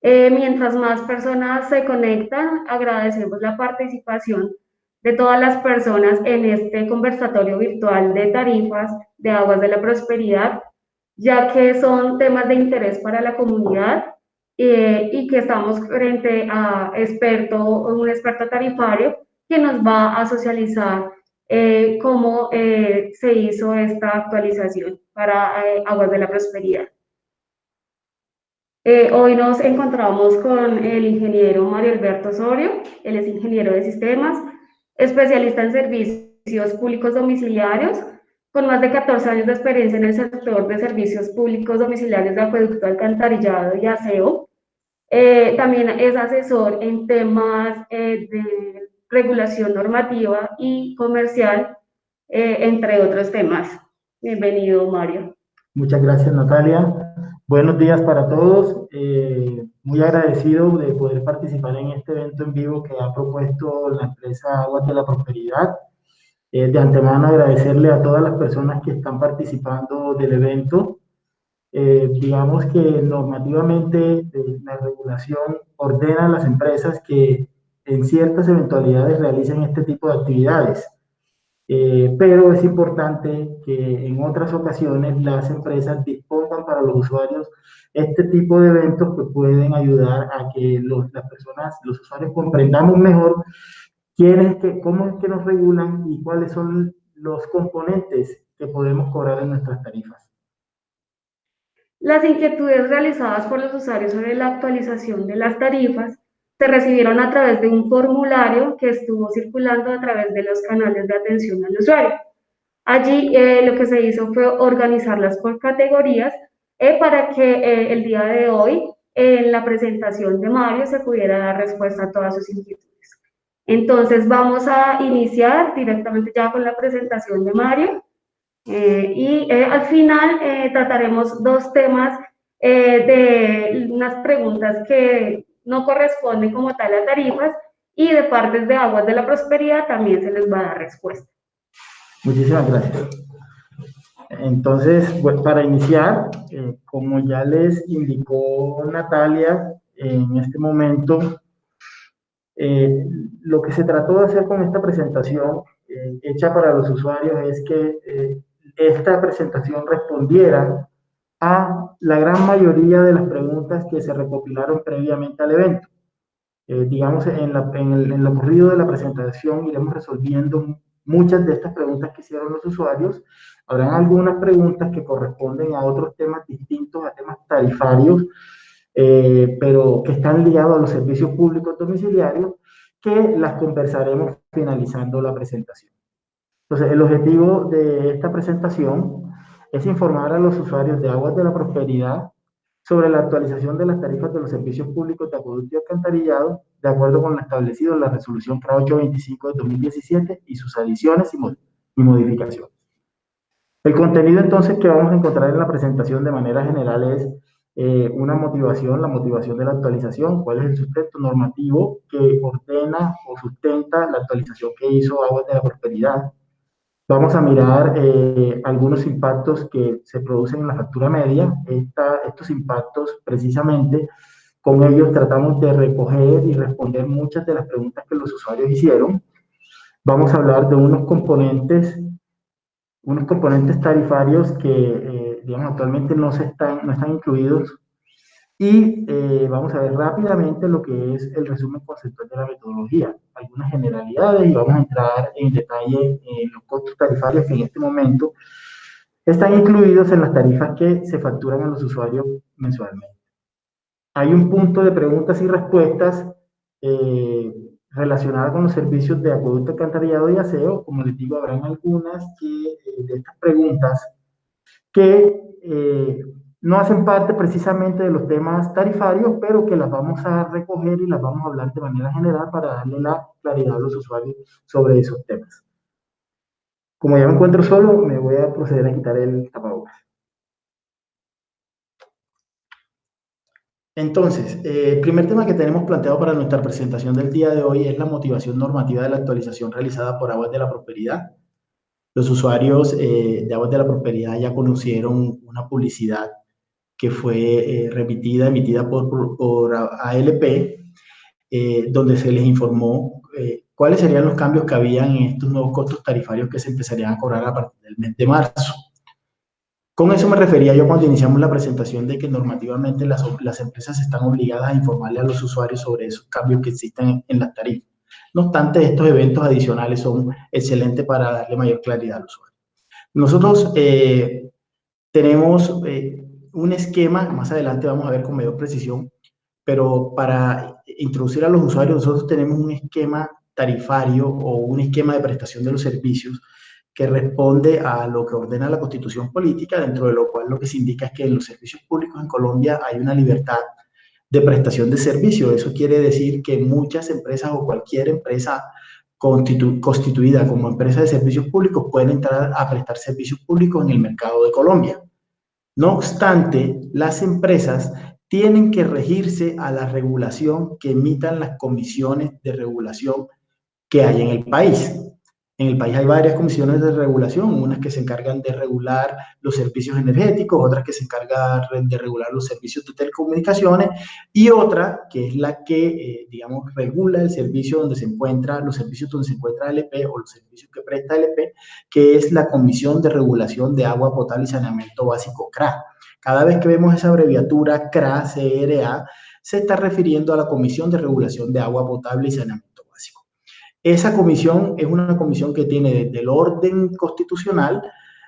Mientras más personas se conectan, agradecemos la participación de todas las personas en este conversatorio virtual de tarifas de Aguas de la Prosperidad, ya que son temas de interés para la comunidad y que estamos frente a un experto tarifario que nos va a socializar cómo se hizo esta actualización para Aguas de la Prosperidad. Hoy nos encontramos con el ingeniero Mario Alberto Osorio. Él es ingeniero de sistemas, especialista en servicios públicos domiciliarios, con más de 14 años de experiencia en el sector de servicios públicos domiciliarios de acueducto, alcantarillado y aseo. También es asesor en temas de regulación normativa y comercial, entre otros temas. Bienvenido, Mario. Muchas gracias, Natalia. Buenos días para todos. Muy agradecido de poder participar en este evento en vivo que ha propuesto la empresa Aguas de la Prosperidad. De antemano agradecerle a todas las personas que están participando del evento. Digamos que normativamente la regulación ordena a las empresas que en ciertas eventualidades realicen este tipo de actividades. Pero es importante que en otras ocasiones las empresas dispongan para los usuarios este tipo de eventos que pueden ayudar a que las personas, los usuarios comprendamos mejor cómo es que nos regulan y cuáles son los componentes que podemos cobrar en nuestras tarifas. Las inquietudes realizadas por los usuarios sobre la actualización de las tarifas se recibieron a través de un formulario que estuvo circulando a través de los canales de atención al usuario. Allí lo que se hizo fue organizarlas por categorías para que el día de hoy en la presentación de Mario se pudiera dar respuesta a todas sus inquietudes. Entonces vamos a iniciar directamente ya con la presentación de Mario. Al final trataremos dos temas de unas preguntas que no corresponden como tal a tarifas y de partes de Aguas de la Prosperidad también se les va a dar respuesta. Muchísimas gracias. Entonces, pues, para iniciar, como ya les indicó Natalia, en este momento, lo que se trató de hacer con esta presentación hecha para los usuarios es que esta presentación respondiera a la gran mayoría de las preguntas que se recopilaron previamente al evento. Digamos, en lo corrido de la presentación iremos resolviendo muchas de estas preguntas que hicieron los usuarios. Habrán algunas preguntas que corresponden a otros temas distintos, a temas tarifarios, pero que están ligados a los servicios públicos domiciliarios, que las conversaremos finalizando la presentación. Entonces, el objetivo de esta presentación es informar a los usuarios de Aguas de la Prosperidad sobre la actualización de las tarifas de los servicios públicos de acueducto y alcantarillado, de acuerdo con lo establecido en la resolución CRA 825 de 2017 y sus adiciones y modificaciones. El contenido entonces que vamos a encontrar en la presentación de manera general es una motivación, la motivación de la actualización, cuál es el sustento normativo que ordena o sustenta la actualización que hizo Aguas de la Prosperidad. Vamos a mirar algunos impactos que se producen en la factura media. Estos impactos, precisamente, con ellos tratamos de recoger y responder muchas de las preguntas que los usuarios hicieron. Vamos a hablar de unos componentes tarifarios que, digamos, actualmente no están incluidos. Y vamos a ver rápidamente lo que es el resumen conceptual de la metodología, algunas generalidades, y vamos a entrar en detalle en los costos tarifarios que en este momento están incluidos en las tarifas que se facturan a los usuarios mensualmente. Hay un punto de preguntas y respuestas relacionadas con los servicios de acueducto, alcantarillado y aseo. Como les digo, habrán algunas de estas preguntas que no hacen parte precisamente de los temas tarifarios, pero que las vamos a recoger y las vamos a hablar de manera general para darle la claridad a los usuarios sobre esos temas. Como ya me encuentro solo, me voy a proceder a quitar el tapabocas. Entonces, el primer tema que tenemos planteado para nuestra presentación del día de hoy es la motivación normativa de la actualización realizada por Aguas de la Prosperidad. Los usuarios de Aguas de la Prosperidad ya conocieron una publicidad que fue emitida por ALP, donde se les informó cuáles serían los cambios que habían en estos nuevos costos tarifarios que se empezarían a cobrar a partir del mes de marzo. Con eso me refería yo cuando iniciamos la presentación de que normativamente las empresas están obligadas a informarle a los usuarios sobre esos cambios que existen en las tarifas. No obstante, estos eventos adicionales son excelentes para darle mayor claridad al usuario. Nosotros tenemos un esquema, más adelante vamos a ver con mayor precisión, pero para introducir a los usuarios nosotros tenemos un esquema tarifario o un esquema de prestación de los servicios que responde a lo que ordena la Constitución Política, dentro de lo cual lo que se indica es que en los servicios públicos en Colombia hay una libertad de prestación de servicios. Eso quiere decir que muchas empresas o cualquier empresa constituida como empresa de servicios públicos pueden entrar a prestar servicios públicos en el mercado de Colombia. No obstante, las empresas tienen que regirse a la regulación que emitan las comisiones de regulación que hay en el país. En el país hay varias comisiones de regulación, unas que se encargan de regular los servicios energéticos, otras que se encargan de regular los servicios de telecomunicaciones y otra que es la que, digamos, regula el servicio donde se encuentra, los servicios donde se encuentra LP o los servicios que presta LP, que es la Comisión de Regulación de Agua Potable y Saneamiento Básico, CRA. Cada vez que vemos esa abreviatura CRA, CRA, se está refiriendo a la Comisión de Regulación de Agua Potable y Saneamiento Básico. Esa comisión es una comisión que tiene desde el orden constitucional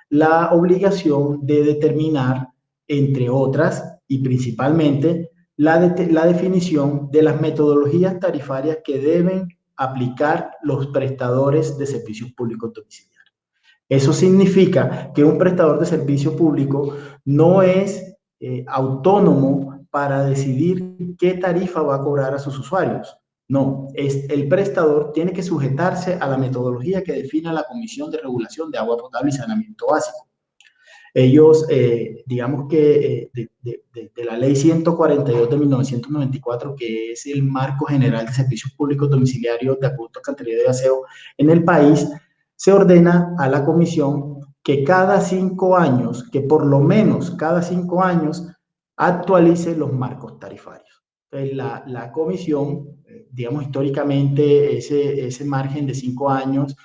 la obligación de determinar, entre otras y principalmente, la definición de las metodologías tarifarias que deben aplicar los prestadores de servicios públicos domiciliarios. Eso significa que un prestador de servicio público no es autónomo para decidir qué tarifa va a cobrar a sus usuarios. No, el prestador tiene que sujetarse a la metodología que define la Comisión de Regulación de Agua Potable y Saneamiento Básico. Ellos, digamos que de la Ley 142 de 1994, que es el marco general de servicios públicos domiciliarios de acueducto, alcantarillado y aseo en el país, se ordena a la comisión que cada 5 años, que por lo menos cada 5 años, actualice los marcos tarifarios. Entonces, la comisión, digamos, históricamente ese margen de 5 años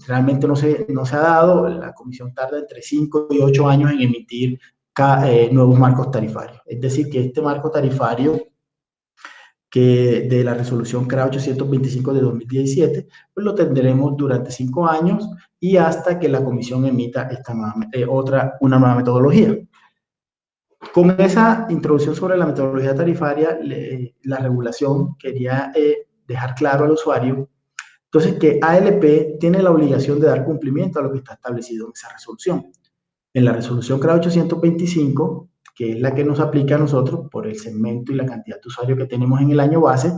realmente no se ha dado. La comisión tarda entre 5 y 8 años en emitir nuevos marcos tarifarios. Es decir, que este marco tarifario que de la resolución CRA 825 de 2017, pues lo tendremos durante 5 años y hasta que la comisión emita una nueva metodología. Con esa introducción sobre la metodología tarifaria, la regulación quería dejar claro al usuario, entonces, que ALP tiene la obligación de dar cumplimiento a lo que está establecido en esa resolución. En la resolución CRA 825, que es la que nos aplica a nosotros por el segmento y la cantidad de usuarios que tenemos en el año base,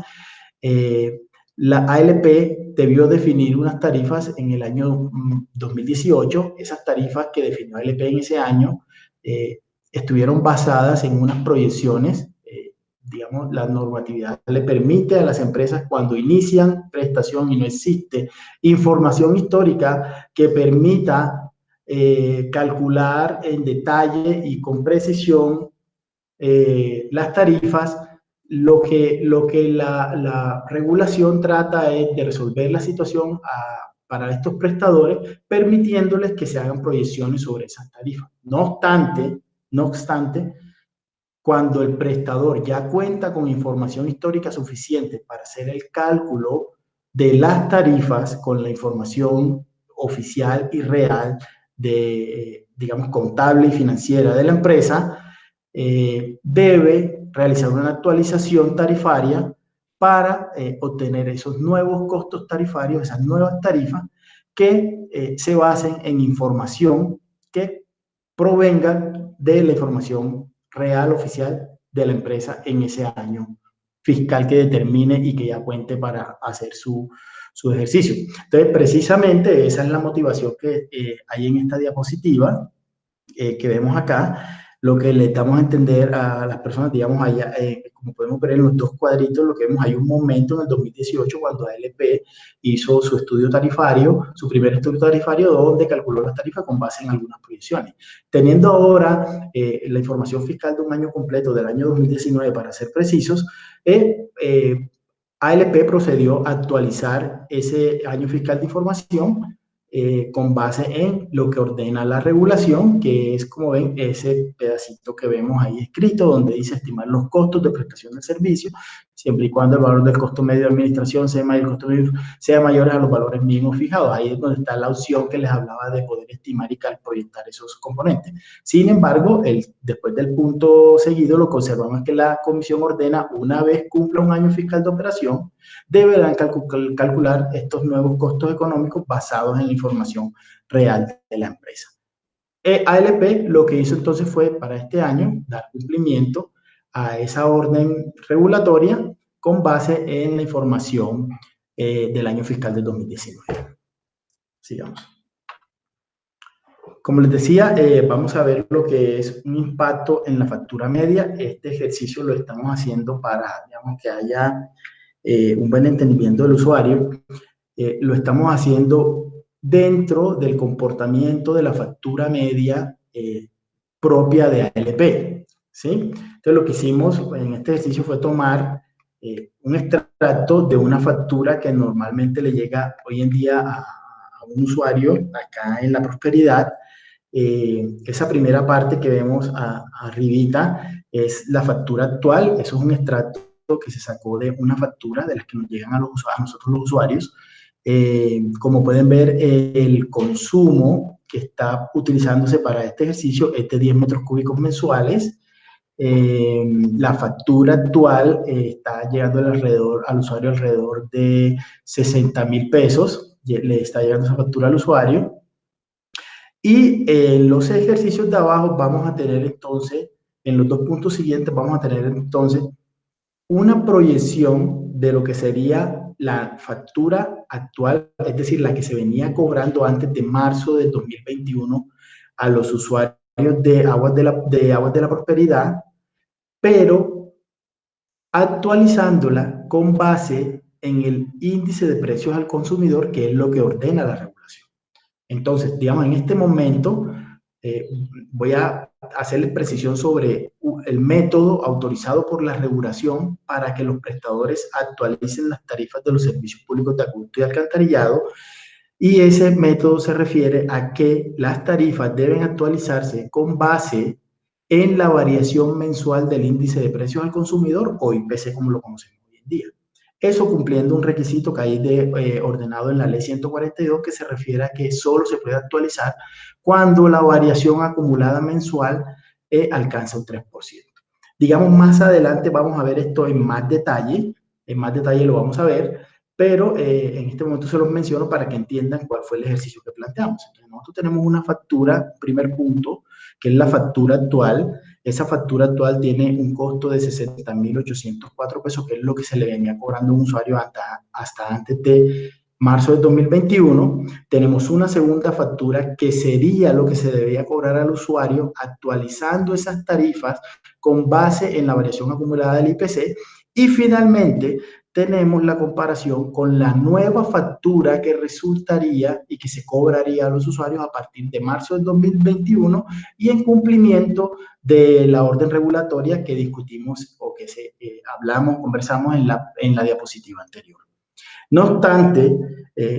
la ALP debió definir unas tarifas en el año 2018. Esas tarifas que definió ALP en ese año estuvieron basadas en unas proyecciones. Digamos, la normatividad le permite a las empresas, cuando inician prestación y no existe información histórica que permita calcular en detalle y con precisión las tarifas, lo que la regulación trata es de resolver la situación para estos prestadores, permitiéndoles que se hagan proyecciones sobre esas tarifas. No obstante, cuando el prestador ya cuenta con información histórica suficiente para hacer el cálculo de las tarifas con la información oficial y real digamos, contable y financiera de la empresa, debe realizar una actualización tarifaria para obtener esos nuevos costos tarifarios, esas nuevas tarifas que se basen en información que provengan de la información real, oficial de la empresa en ese año fiscal que determine y que ya cuente para hacer su ejercicio. Entonces, precisamente esa es la motivación que hay en esta diapositiva que vemos acá, lo que le damos a entender a las personas, digamos, allá, como podemos ver en los dos cuadritos, lo que vemos, hay un momento en el 2018 cuando ALP hizo su estudio tarifario, su primer estudio tarifario, donde calculó las tarifas con base en algunas proyecciones. Teniendo ahora la información fiscal de un año completo, del año 2019, para ser precisos, ALP procedió a actualizar ese año fiscal de información con base en lo que ordena la regulación, que es, como ven, ese pedacito que vemos ahí escrito, donde dice estimar los costos de prestación del servicio, siempre y cuando el valor del costo medio de administración sea mayor a los valores mínimos fijados. Ahí es donde está la opción que les hablaba de poder estimar y proyectar esos componentes. Sin embargo, después del punto seguido, lo que observamos es que la comisión ordena, una vez cumpla un año fiscal de operación, deberán calcular estos nuevos costos económicos basados en la información real de la empresa. ALP lo que hizo entonces fue, para este año, dar cumplimiento a esa orden regulatoria con base en la información del año fiscal del 2019. Sigamos. Como les decía, vamos a ver lo que es un impacto en la factura media. Este ejercicio lo estamos haciendo para, digamos, que haya un buen entendimiento del usuario. Lo estamos haciendo dentro del comportamiento de la factura media propia de ALP, ¿sí? Entonces, lo que hicimos en este ejercicio fue tomar un extracto de una factura que normalmente le llega hoy en día a un usuario acá en La Prosperidad. Esa primera parte que vemos arribita es la factura actual. Eso es un extracto que se sacó de una factura de las que nos llegan a nosotros los usuarios. Como pueden ver, el consumo que está utilizándose para este ejercicio es de 10 metros cúbicos mensuales. La factura actual está llegando al usuario alrededor de 60.000 pesos. Le está llegando esa factura al usuario. Y en los ejercicios de abajo vamos a tener entonces, en los dos puntos siguientes, vamos a tener entonces una proyección de lo que sería la factura actual, es decir, la que se venía cobrando antes de marzo de 2021 a los usuarios de Aguas de la Prosperidad, pero actualizándola con base en el índice de precios al consumidor, que es lo que ordena la regulación. Entonces, digamos, en este momento voy a hacerles precisión sobre el método autorizado por la regulación para que los prestadores actualicen las tarifas de los servicios públicos de acueducto y alcantarillado, y ese método se refiere a que las tarifas deben actualizarse con base en la variación mensual del índice de precios al consumidor, o IPC como lo conocemos hoy en día. Eso cumpliendo un requisito que hay ordenado en la ley 142, que se refiere a que solo se puede actualizar cuando la variación acumulada mensual alcanza un 3%. Digamos, más adelante vamos a ver esto en más detalle lo vamos a ver, pero en este momento se los menciono para que entiendan cuál fue el ejercicio que planteamos. Entonces, nosotros tenemos una factura, primer punto, que es la factura actual. Esa factura actual tiene un costo de 60.804 pesos, que es lo que se le venía cobrando a un usuario hasta antes de marzo de 2021. Tenemos una segunda factura que sería lo que se debía cobrar al usuario actualizando esas tarifas con base en la variación acumulada del IPC. Y finalmente tenemos la comparación con la nueva factura que resultaría y que se cobraría a los usuarios a partir de marzo del 2021 y en cumplimiento de la orden regulatoria que discutimos o que conversamos en la diapositiva anterior. No obstante,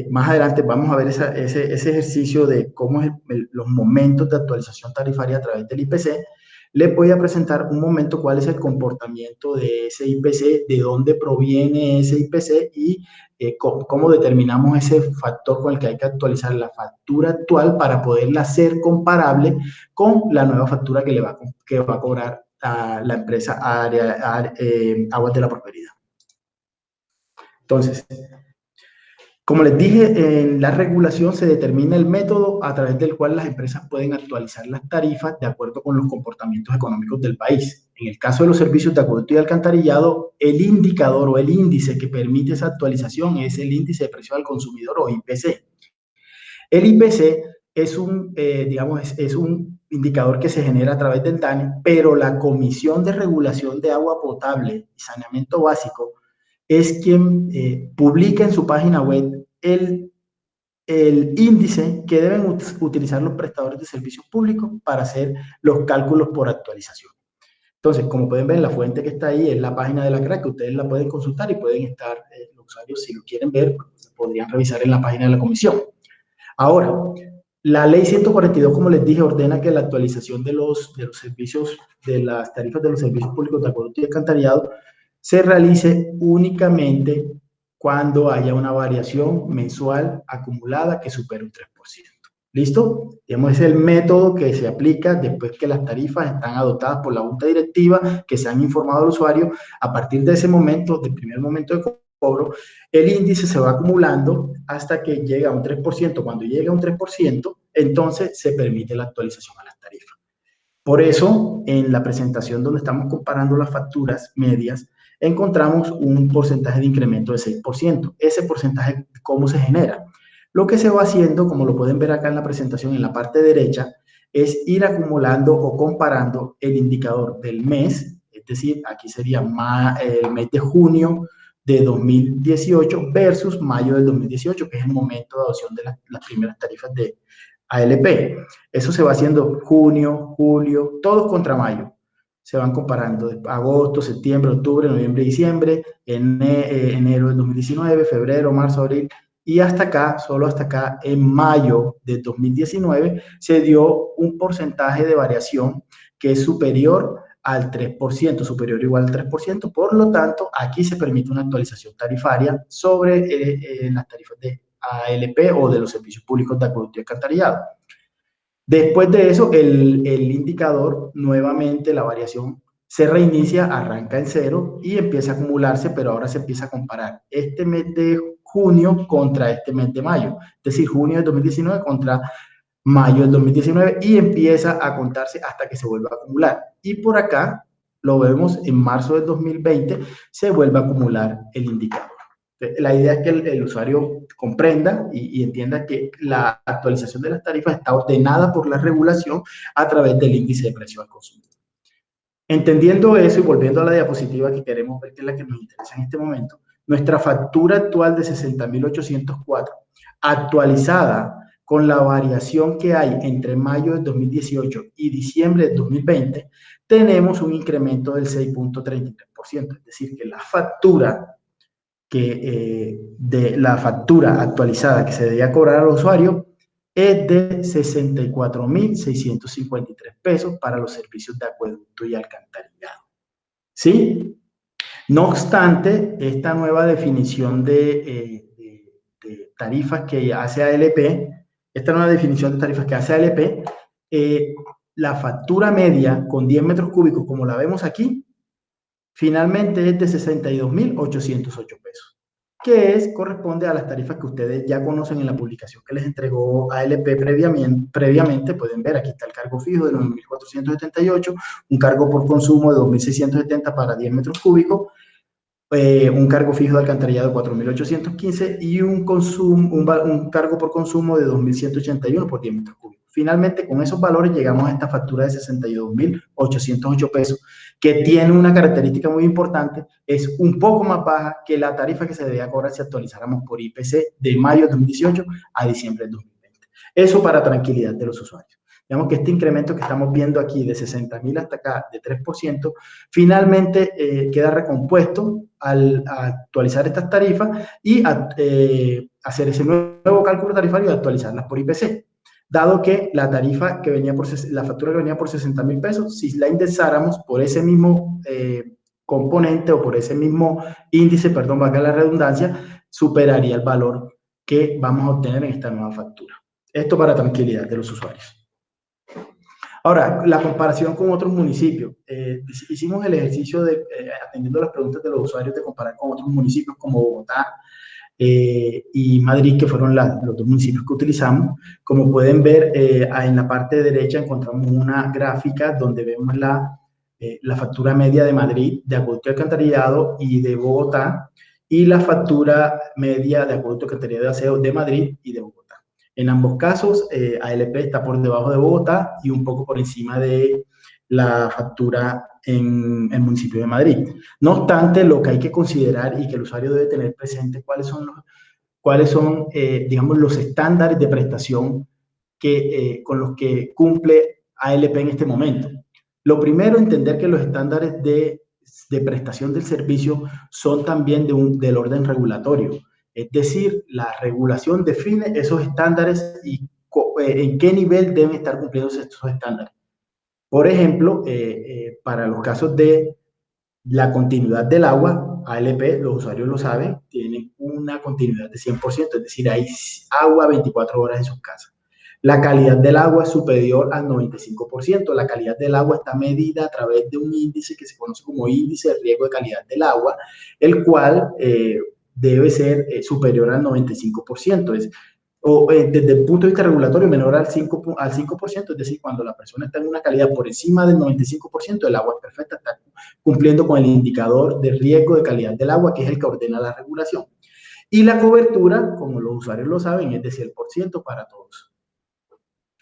más adelante vamos a ver ese ejercicio de cómo es los momentos de actualización tarifaria a través del IPC. Les voy a presentar un momento cuál es el comportamiento de ese IPC, de dónde proviene ese IPC y cómo determinamos ese factor con el que hay que actualizar la factura actual para poderla hacer comparable con la nueva factura que va a cobrar a la empresa Aguas de la Prosperidad. Entonces, como les dije, en la regulación se determina el método a través del cual las empresas pueden actualizar las tarifas de acuerdo con los comportamientos económicos del país. En el caso de los servicios de acueducto y alcantarillado, el indicador o el índice que permite esa actualización es el índice de precio al consumidor o IPC. El IPC es un indicador que se genera a través del DANE, pero la Comisión de Regulación de Agua Potable y Saneamiento Básico es quien publica en su página web el índice que deben utilizar los prestadores de servicios públicos para hacer los cálculos por actualización. Entonces, como pueden ver, la fuente que está ahí es la página de la CRAC, que ustedes la pueden consultar y pueden estar, los usuarios, si lo quieren ver, pues, podrían revisar en la página de la comisión. Ahora, la ley 142, como les dije, ordena que la actualización de los servicios, de las tarifas de los servicios públicos de acueducto y alcantarillado se realice únicamente cuando haya una variación mensual acumulada que supere un 3%. ¿Listo? Digamos, es el método que se aplica después que las tarifas están adoptadas por la Junta Directiva, que se han informado al usuario. A partir de ese momento, del primer momento de cobro, el índice se va acumulando hasta que llega a un 3%. Cuando llega a un 3%, entonces se permite la actualización a las tarifas. Por eso, en la presentación donde estamos comparando las facturas medias, encontramos un porcentaje de incremento de 6%. Ese porcentaje, ¿cómo se genera? Lo que se va haciendo, como lo pueden ver acá en la presentación, en la parte derecha, es ir acumulando o comparando el indicador del mes, es decir, aquí sería el mes de junio de 2018 versus mayo del 2018, que es el momento de adopción de las primeras tarifas de ALP. Eso se va haciendo junio, julio, todos contra mayo. Se van comparando agosto, septiembre, octubre, noviembre, diciembre, enero del 2019, febrero, marzo, abril, y hasta acá, solo hasta acá, en mayo de 2019, se dio un porcentaje de variación que es superior al 3%, superior o igual al 3%, por lo tanto, aquí se permite una actualización tarifaria sobre las tarifas de ALP o de los servicios públicos de acueducto y alcantarillado. Después de eso, el indicador, nuevamente la variación se reinicia, arranca en cero y empieza a acumularse, pero ahora se empieza a comparar este mes de junio contra este mes de mayo, es decir, junio del 2019 contra mayo del 2019 y empieza a contarse hasta que se vuelva a acumular. Y por acá, lo vemos en marzo del 2020, se vuelve a acumular el indicador. La idea es que el usuario comprenda y entienda que la actualización de las tarifas está ordenada por la regulación a través del índice de precio al consumidor. Entendiendo eso y volviendo a la diapositiva que queremos ver, que es la que nos interesa en este momento, nuestra factura actual de 60.804, actualizada con la variación que hay entre mayo de 2018 y diciembre de 2020, tenemos un incremento del 6.33%, es decir, que la factura de la factura actualizada que se debía cobrar al usuario es de 64.653 pesos para los servicios de acueducto y alcantarillado. ¿Sí? No obstante, esta nueva definición de tarifas que hace ALP, la factura media con 10 metros cúbicos, como la vemos aquí, finalmente es de 62.808 pesos, que corresponde a las tarifas que ustedes ya conocen en la publicación que les entregó ALP previamente. Pueden ver, aquí está el cargo fijo de 9.478, un cargo por consumo de 2.670 para 10 metros cúbicos, un cargo fijo de alcantarillado de 4.815 y un cargo por consumo de 2.181 por 10 metros cúbicos. Finalmente, con esos valores llegamos a esta factura de 62.808 pesos, que tiene una característica muy importante, es un poco más baja que la tarifa que se debía cobrar si actualizáramos por IPC de mayo de 2018 a diciembre de 2020. Eso para tranquilidad de los usuarios. Digamos que este incremento que estamos viendo aquí de 60.000 hasta acá de 3%, finalmente queda recompuesto al actualizar estas tarifas y hacer ese nuevo cálculo tarifario y actualizarlas por IPC. Dado que la tarifa que venía la factura que venía por 60.000 pesos, si la indexáramos por ese mismo componente o por ese mismo índice, perdón, valga la redundancia, superaría el valor que vamos a obtener en esta nueva factura. Esto para tranquilidad de los usuarios. Ahora, la comparación con otros municipios. Hicimos el ejercicio de, atendiendo las preguntas de los usuarios, de comparar con otros municipios como Bogotá y Madrid, que fueron los dos municipios que utilizamos. Como pueden ver, en la parte derecha encontramos una gráfica donde vemos la factura media de Madrid de acueducto y alcantarillado y de Bogotá, y la factura media de acueducto y alcantarillado de aseo de Madrid y de Bogotá. En ambos casos, ALP está por debajo de Bogotá y un poco por encima de la factura en el municipio de Madrid. No obstante, lo que hay que considerar y que el usuario debe tener presente cuáles son digamos, los estándares de prestación con los que cumple ALP en este momento. Lo primero, entender que los estándares de prestación del servicio son también del orden regulatorio. Es decir, la regulación define esos estándares y en qué nivel deben estar cumplidos estos estándares. Por ejemplo, para los casos de la continuidad del agua, ALP, los usuarios lo saben, tienen una continuidad de 100%, es decir, hay agua 24 horas en sus casas. La calidad del agua es superior al 95%. La calidad del agua está medida a través de un índice que se conoce como índice de riesgo de calidad del agua, el cual debe ser superior al 95%. Desde el punto de vista regulatorio, menor al 5%, es decir, cuando la persona está en una calidad por encima del 95%, el agua es perfecta, está cumpliendo con el indicador de riesgo de calidad del agua, que es el que ordena la regulación. Y la cobertura, como los usuarios lo saben, es de 100% para todos.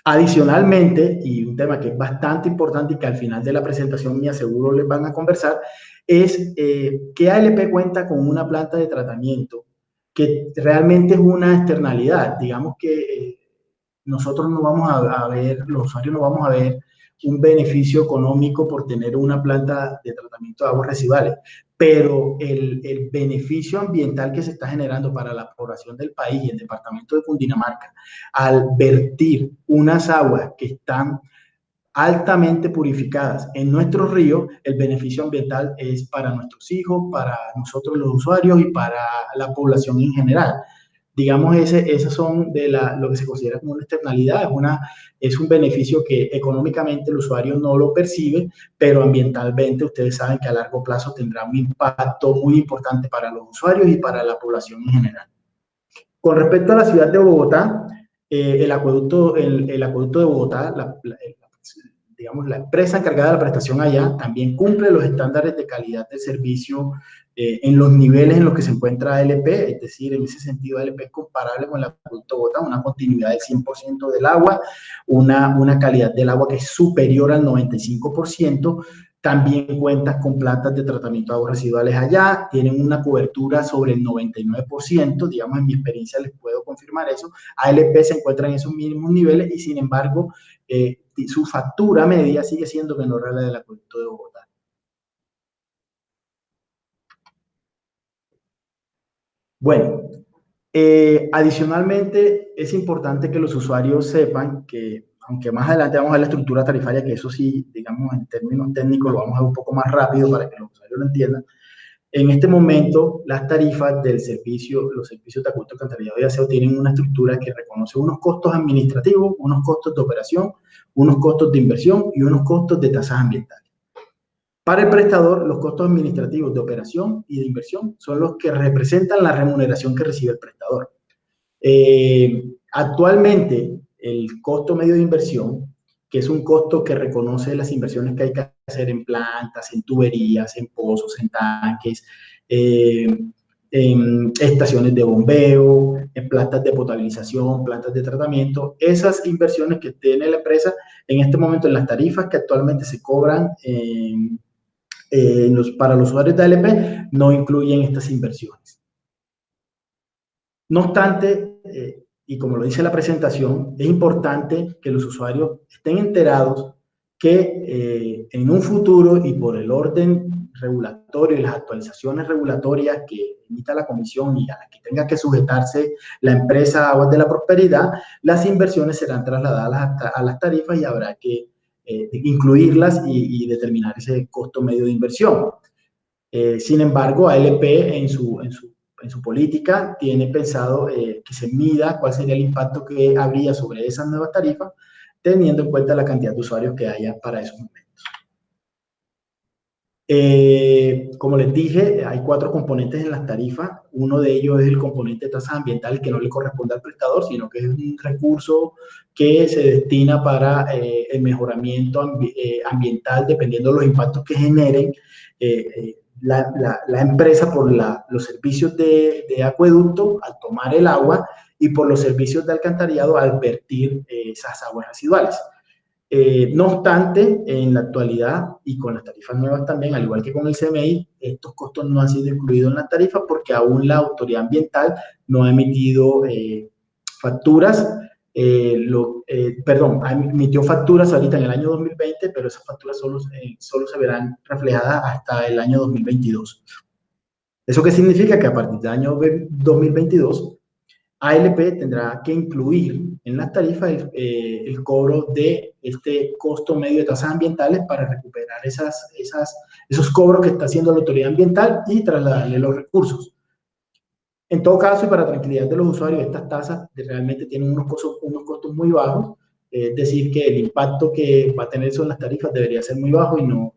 Adicionalmente, y un tema que es bastante importante y que al final de la presentación mía seguro les van a conversar, es que ALP cuenta con una planta de tratamiento que realmente es una externalidad. Digamos que nosotros no vamos a ver, los usuarios no vamos a ver un beneficio económico por tener una planta de tratamiento de aguas residuales, pero el beneficio ambiental que se está generando para la población del país y el departamento de Cundinamarca al vertir unas aguas que están altamente purificadas en nuestros ríos, el beneficio ambiental es para nuestros hijos, para nosotros los usuarios y para la población en general. Digamos, esas son lo que se considera como una externalidad, es un beneficio que económicamente el usuario no lo percibe, pero ambientalmente ustedes saben que a largo plazo tendrá un impacto muy importante para los usuarios y para la población en general. Con respecto a la ciudad de Bogotá, el acueducto de Bogotá, digamos, la empresa encargada de la prestación allá también cumple los estándares de calidad del servicio en los niveles en los que se encuentra ALP, es decir, en ese sentido ALP es comparable con el acueducto de Bogotá, una continuidad del 100% del agua, una calidad del agua que es superior al 95%, también cuentas con plantas de tratamiento de aguas residuales allá, tienen una cobertura sobre el 99%, digamos, en mi experiencia les puedo confirmar eso. ALP se encuentra en esos mismos niveles y sin embargo su factura media sigue siendo menor a la del acueducto de Bogotá. Bueno, adicionalmente es importante que los usuarios sepan que, aunque más adelante vamos a ver la estructura tarifaria, que eso sí, digamos, en términos técnicos lo vamos a ver un poco más rápido para que los usuarios lo entiendan. En este momento, las tarifas del servicio, los servicios de acueducto, alcantarillado y aseo tienen una estructura que reconoce unos costos administrativos, unos costos de operación, unos costos de inversión y unos costos de tasas ambientales. Para el prestador, los costos administrativos de operación y de inversión son los que representan la remuneración que recibe el prestador. Actualmente, el costo medio de inversión, que es un costo que reconoce las inversiones que hay que hacer en plantas, en tuberías, en pozos, en tanques, en estaciones de bombeo, en plantas de potabilización, plantas de tratamiento. Esas inversiones que tiene la empresa en este momento en las tarifas que actualmente se cobran para los usuarios de ALP no incluyen estas inversiones. No obstante, y como lo dice la presentación, es importante que los usuarios estén enterados que en un futuro y por el orden regulatorio y las actualizaciones regulatorias que emita la Comisión y a las que tenga que sujetarse la empresa Aguas de la Prosperidad, las inversiones serán trasladadas a las tarifas y habrá que incluirlas y determinar ese costo medio de inversión. Sin embargo, ALP en su política tiene pensado que se mida cuál sería el impacto que habría sobre esas nuevas tarifas, teniendo en cuenta la cantidad de usuarios que haya para esos momentos. Como les dije, hay 4 componentes en las tarifas. Uno de ellos es el componente de tasas ambientales que no le corresponde al prestador, sino que es un recurso que se destina para el mejoramiento ambiental, dependiendo de los impactos que generen la empresa por los servicios de acueducto al tomar el agua y por los servicios de alcantarillado al vertir esas aguas residuales. No obstante, en la actualidad y con las tarifas nuevas también, al igual que con el CMI, estos costos no han sido incluidos en las tarifas porque aún la autoridad ambiental no ha emitido facturas, emitió facturas ahorita en el año 2020, pero esas facturas solo se verán reflejadas hasta el año 2022. ¿Eso qué significa? Que a partir del año 2022, ALP tendrá que incluir en las tarifas el cobro de este costo medio de tasas ambientales para recuperar esos cobros que está haciendo la autoridad ambiental y trasladarle los recursos. En todo caso, y para tranquilidad de los usuarios, estas tasas realmente tienen unos costos muy bajos, es decir, que el impacto que va a tener eso en las tarifas debería ser muy bajo y no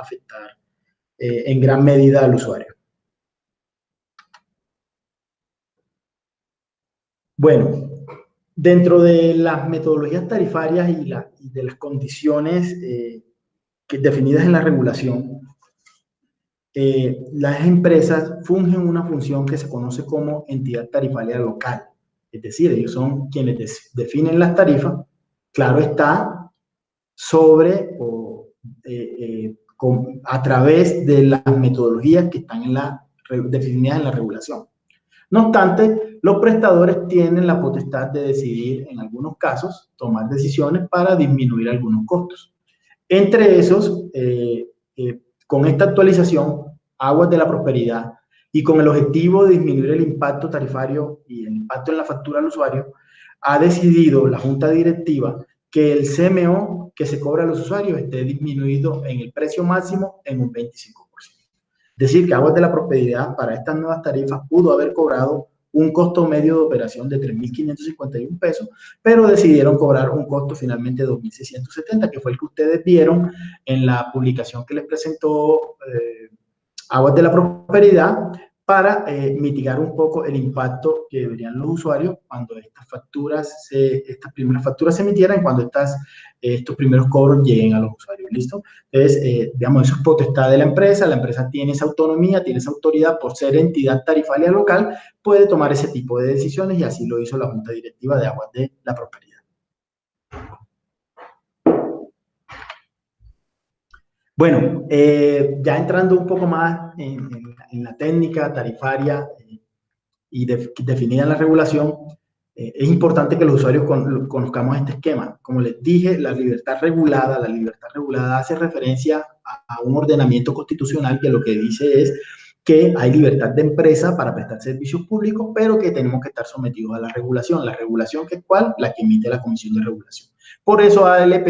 afectar en gran medida al usuario. Bueno, dentro de las metodologías tarifarias y de las condiciones definidas en la regulación, las empresas fungen una función que se conoce como entidad tarifaria local. Es decir, ellos son quienes definen las tarifas, claro está, a través de las metodologías que están definidas en la regulación. No obstante, los prestadores tienen la potestad de decidir, en algunos casos, tomar decisiones para disminuir algunos costos. Entre esos, con esta actualización, Aguas de la Prosperidad, y con el objetivo de disminuir el impacto tarifario y el impacto en la factura al usuario, ha decidido la Junta Directiva que el CMO que se cobra a los usuarios esté disminuido en el precio máximo en un 25%. Es decir, que Aguas de la Prosperidad para estas nuevas tarifas pudo haber cobrado un costo medio de operación de 3.551 pesos, pero decidieron cobrar un costo finalmente de 2.670, que fue el que ustedes vieron en la publicación que les presentó Aguas de la Prosperidad, para mitigar un poco el impacto que verían los usuarios cuando estas primeras facturas se emitieran, cuando estos primeros cobros lleguen a los usuarios. ¿Listo? Entonces, digamos, eso es potestad de la empresa tiene esa autonomía, tiene esa autoridad por ser entidad tarifaria local, puede tomar ese tipo de decisiones y así lo hizo la Junta Directiva de Aguas de la Prosperidad. Bueno, ya entrando un poco más en la técnica tarifaria y definida en la regulación, es importante que los usuarios conozcamos este esquema. Como les dije, la libertad regulada hace referencia a un ordenamiento constitucional que lo que dice es que hay libertad de empresa para prestar servicios públicos, pero que tenemos que estar sometidos a la regulación. ¿La regulación que es cuál? La que emite la Comisión de Regulación. Por eso ALP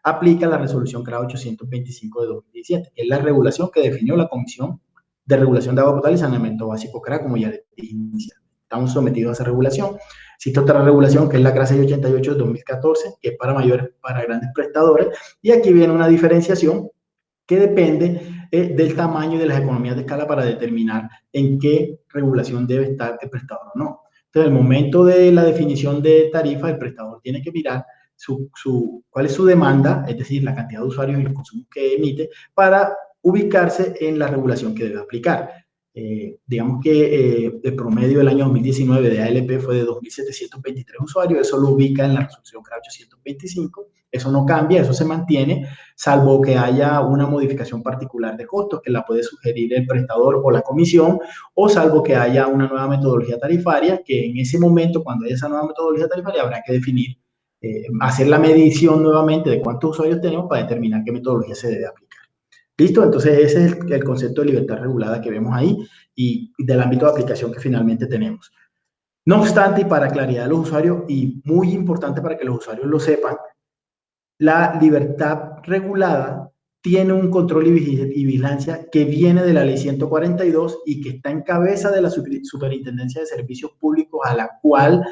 aplica la resolución CRA 825 de 2017, que es la regulación que definió la Comisión de Regulación de Agua Potable y Saneamiento Básico CRA, como ya les dije inicialmente. Estamos sometidos a esa regulación. Existe otra regulación que es la CRA 688 de 2014, que es para grandes prestadores, y aquí viene una diferenciación que depende del tamaño y de las economías de escala para determinar en qué regulación debe estar el prestador o no. Entonces, al momento de la definición de tarifa, el prestador tiene que mirar cuál es su demanda, es decir, la cantidad de usuarios y los consumos que emite, para ubicarse en la regulación que debe aplicar. Digamos que el promedio del año 2019 de ALP fue de 2.723 usuarios, eso lo ubica en la resolución CRA 825, eso no cambia, eso se mantiene, salvo que haya una modificación particular de costos que la puede sugerir el prestador o la comisión, o salvo que haya una nueva metodología tarifaria, que en ese momento, cuando haya esa nueva metodología tarifaria, habrá que definir, hacer la medición nuevamente de cuántos usuarios tenemos para determinar qué metodología se debe aplicar. ¿Listo? Entonces, ese es el concepto de libertad regulada que vemos ahí y del ámbito de aplicación que finalmente tenemos. No obstante, y para claridad de los usuarios, y muy importante para que los usuarios lo sepan, la libertad regulada tiene un control y vigilancia que viene de la Ley 142 y que está en cabeza de la Superintendencia de Servicios Públicos, a la cual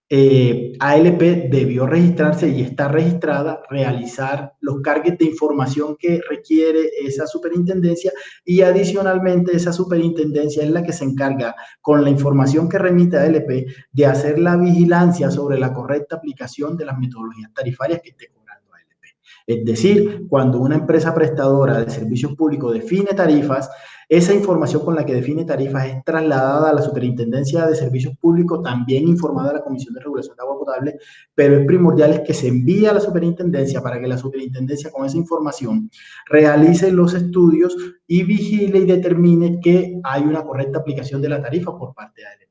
ALP debió registrarse y está registrada, realizar los cargues de información que requiere esa superintendencia, y adicionalmente esa superintendencia es la que se encarga, con la información que remite a ALP, de hacer la vigilancia sobre la correcta aplicación de las metodologías tarifarias que esté cobrando ALP. Es decir, cuando una empresa prestadora de servicios públicos define tarifas, Esa información con la que define tarifas es trasladada a la Superintendencia de Servicios Públicos, también informada a la Comisión de Regulación de Agua Potable, pero es primordial que se envíe a la Superintendencia para que la Superintendencia con esa información realice los estudios y vigile y determine que hay una correcta aplicación de la tarifa por parte de ALP.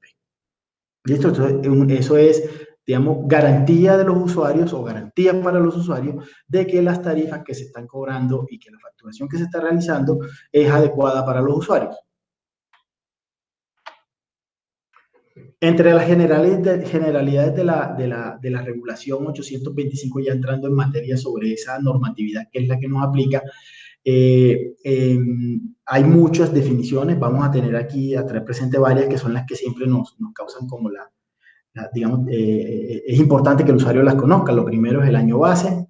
¿Listo? Eso es, digamos, garantía de los usuarios o garantía para los usuarios de que las tarifas que se están cobrando y que la facturación que se está realizando es adecuada para los usuarios. Entre las generalidades de la regulación 825, ya entrando en materia sobre esa normatividad que es la que nos aplica, hay muchas definiciones. Vamos a tener aquí, a traer presente varias que son las que siempre nos causan como digamos, es importante que el usuario las conozca. Lo primero es el año base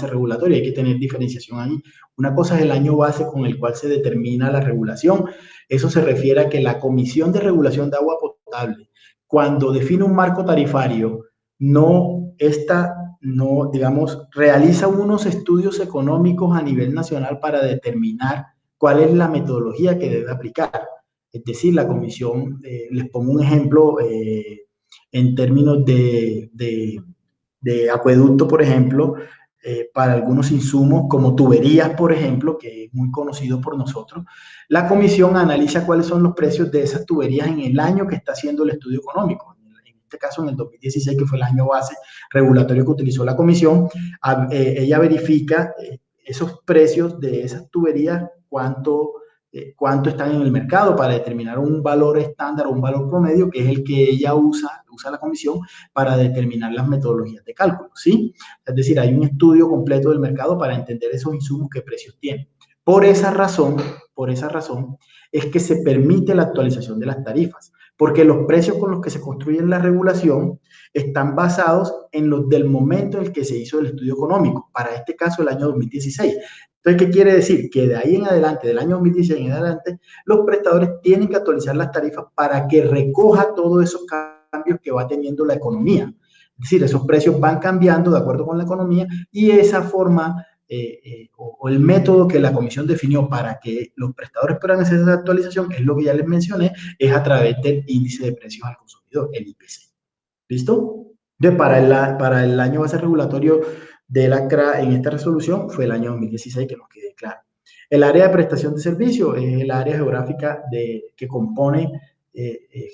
regulatorio. Hay que tener diferenciación ahí. Una cosa es el año base con el cual se determina la regulación. Eso se refiere a que la Comisión de Regulación de Agua Potable, cuando define un marco tarifario, no, digamos, realiza unos estudios económicos a nivel nacional para determinar cuál es la metodología que debe aplicar. Es decir, la comisión, les pongo un ejemplo, en términos de acueducto, por ejemplo, para algunos insumos como tuberías, por ejemplo, que es muy conocido por nosotros, la comisión analiza cuáles son los precios de esas tuberías en el año que está haciendo el estudio económico. En este caso, en el 2016, que fue el año base regulatorio que utilizó la comisión, ella verifica esos precios de esas tuberías, cuánto están en el mercado para determinar un valor estándar o un valor promedio, que es el que ella usa la comisión para determinar las metodologías de cálculo, ¿sí? Es decir, hay un estudio completo del mercado para entender esos insumos, qué precios tienen. Por esa razón es que se permite la actualización de las tarifas, porque los precios con los que se construye la regulación están basados en los del momento en el que se hizo el estudio económico, para este caso el año 2016. Entonces, ¿qué quiere decir? Que de ahí en adelante, del año 2016 en adelante, los prestadores tienen que actualizar las tarifas para que recoja todos esos cambios que va teniendo la economía. Es decir, esos precios van cambiando de acuerdo con la economía, y esa forma o el método que la comisión definió para que los prestadores puedan hacer esa actualización es lo que ya les mencioné, es a través del índice de precios al consumidor, el IPC. ¿Listo? Entonces, para el año base regulatorio de la CRA en esta resolución fue el año 2016, que nos quede claro. El área de prestación de servicio es el área geográfica que compone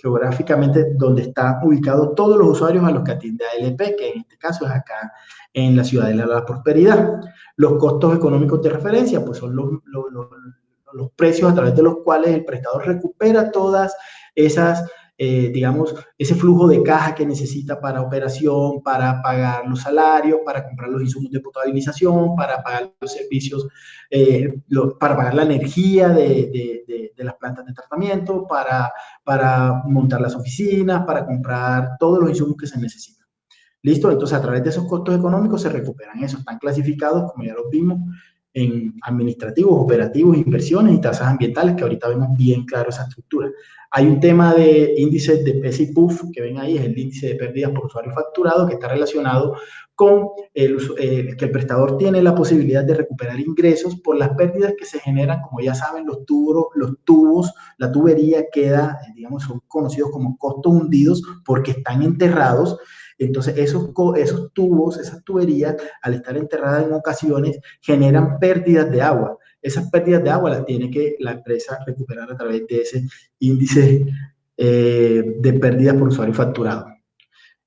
geográficamente donde están ubicados todos los usuarios a los que atiende ALP, que en este caso es acá en la ciudad de la Prosperidad. Los costos económicos de referencia, pues son los precios a través de los cuales el prestador recupera todas esas digamos, ese flujo de caja que necesita para operación, para pagar los salarios, para comprar los insumos de potabilización, para pagar los servicios, para pagar la energía de las plantas de tratamiento, para montar las oficinas, para comprar todos los insumos que se necesitan. ¿Listo? Entonces, a través de esos costos económicos se recuperan esos. Están clasificados, como ya los vimos, en administrativos, operativos, inversiones y tasas ambientales, que ahorita vemos bien claro esa estructura. Hay un tema de índices de PES-PUF que ven ahí, es el índice de pérdidas por usuario facturado, que está relacionado con que el prestador tiene la posibilidad de recuperar ingresos por las pérdidas que se generan. Como ya saben, los tubos, la tubería queda, digamos, son conocidos como costos hundidos porque están enterrados. Entonces, esos tubos, esas tuberías, al estar enterradas en ocasiones, generan pérdidas de agua. Esas pérdidas de agua las tiene que la empresa recuperar a través de ese índice de pérdidas por usuario facturado.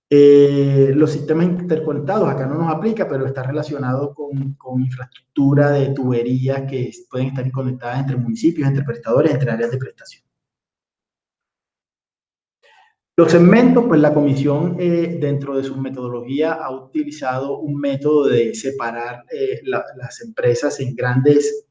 Los sistemas interconectados, acá no nos aplica, pero está relacionado con infraestructura de tuberías que pueden estar conectadas entre municipios, entre prestadores, entre áreas de prestación. Los segmentos, pues la comisión dentro de su metodología ha utilizado un método de separar las empresas en grandes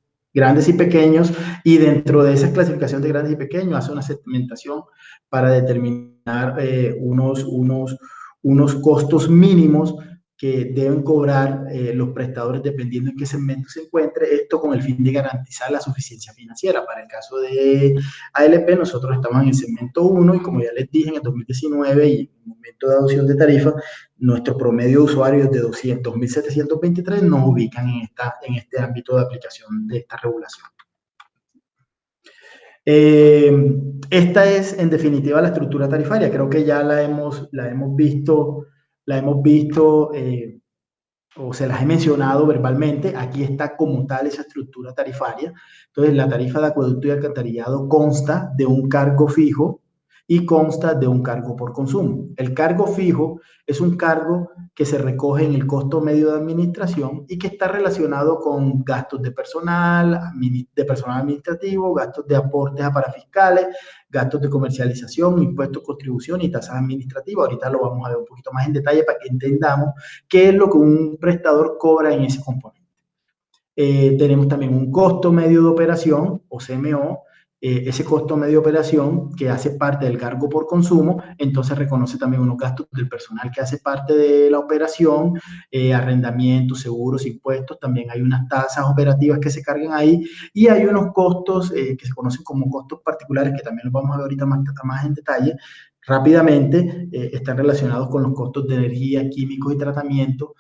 y pequeños, y dentro de esa clasificación de grandes y pequeños hace una segmentación para determinar unos costos mínimos que deben cobrar los prestadores dependiendo en qué segmento se encuentre, esto con el fin de garantizar la suficiencia financiera. Para el caso de ALP, nosotros estamos en el segmento 1 y, como ya les dije, en el 2019 y en el momento de adopción de tarifa, nuestro promedio de usuarios de 2.723 nos ubican en este ámbito de aplicación de esta regulación. Esta es, en definitiva, la estructura tarifaria. Creo que ya la hemos visto, o se las he mencionado verbalmente. Aquí está como tal esa estructura tarifaria. Entonces, la tarifa de acueducto y alcantarillado consta de un cargo fijo y consta de un cargo por consumo. El cargo fijo es un cargo que se recoge en el costo medio de administración y que está relacionado con gastos de personal administrativo, gastos de aportes a parafiscales, gastos de comercialización, impuestos, contribución y tasas administrativas. Ahorita lo vamos a ver un poquito más en detalle para que entendamos qué es lo que un prestador cobra en ese componente. Tenemos también un costo medio de operación, o CMO. Ese costo medio de operación que hace parte del cargo por consumo, entonces reconoce también unos gastos del personal que hace parte de la operación, arrendamientos, seguros, impuestos. También hay unas tasas operativas que se cargan ahí y hay unos costos que se conocen como costos particulares, que también los vamos a ver ahorita más en detalle. Rápidamente, están relacionados con los costos de energía, químicos y tratamiento,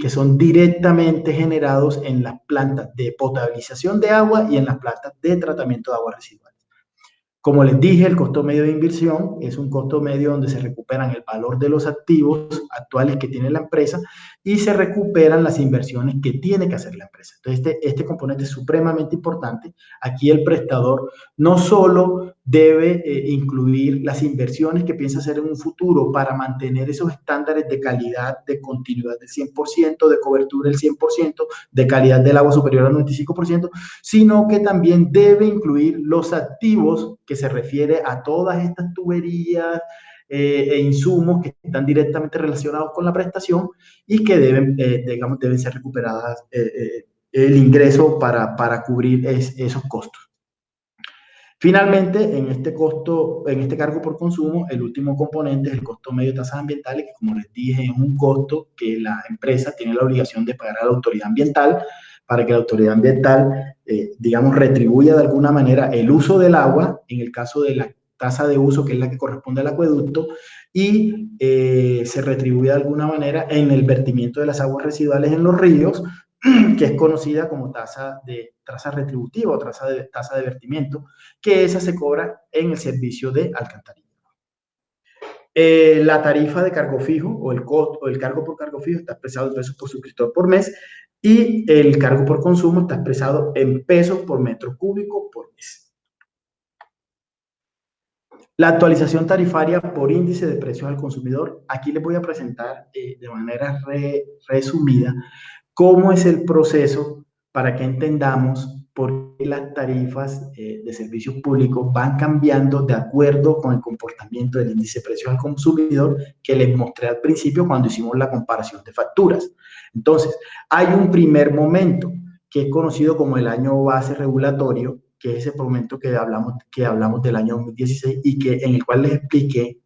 que son directamente generados en las plantas de potabilización de agua y en las plantas de tratamiento de aguas residuales. Como les dije, el costo medio de inversión es un costo medio donde se recuperan el valor de los activos actuales que tiene la empresa y se recuperan las inversiones que tiene que hacer la empresa. Entonces, este componente es supremamente importante. Aquí el prestador no solo debe incluir las inversiones que piensa hacer en un futuro para mantener esos estándares de calidad, de continuidad del 100%, de cobertura del 100%, de calidad del agua superior al 95%, sino que también debe incluir los activos que se refiere a todas estas tuberías e insumos que están directamente relacionados con la prestación y que deben ser recuperadas el ingreso para cubrir esos costos. Finalmente, en este cargo por consumo, el último componente es el costo medio de tasas ambientales, que como les dije, es un costo que la empresa tiene la obligación de pagar a la autoridad ambiental para que la autoridad ambiental, retribuya de alguna manera el uso del agua, en el caso de la tasa de uso, que es la que corresponde al acueducto, y se retribuye de alguna manera en el vertimiento de las aguas residuales en los ríos, que es conocida como tasa retributiva o tasa de vertimiento, que esa se cobra en el servicio de alcantarillado. La tarifa de cargo fijo o el cargo por cargo fijo está expresado en pesos por suscriptor por mes y el cargo por consumo está expresado en pesos por metro cúbico por mes. La actualización tarifaria por índice de precios al consumidor. Aquí les voy a presentar de manera resumida cómo es el proceso para que entendamos por qué las tarifas de servicios públicos van cambiando de acuerdo con el comportamiento del índice de precios al consumidor que les mostré al principio cuando hicimos la comparación de facturas. Entonces, hay un primer momento que es conocido como el año base regulatorio, que es ese momento que hablamos del año 2016 y en el cual les expliqué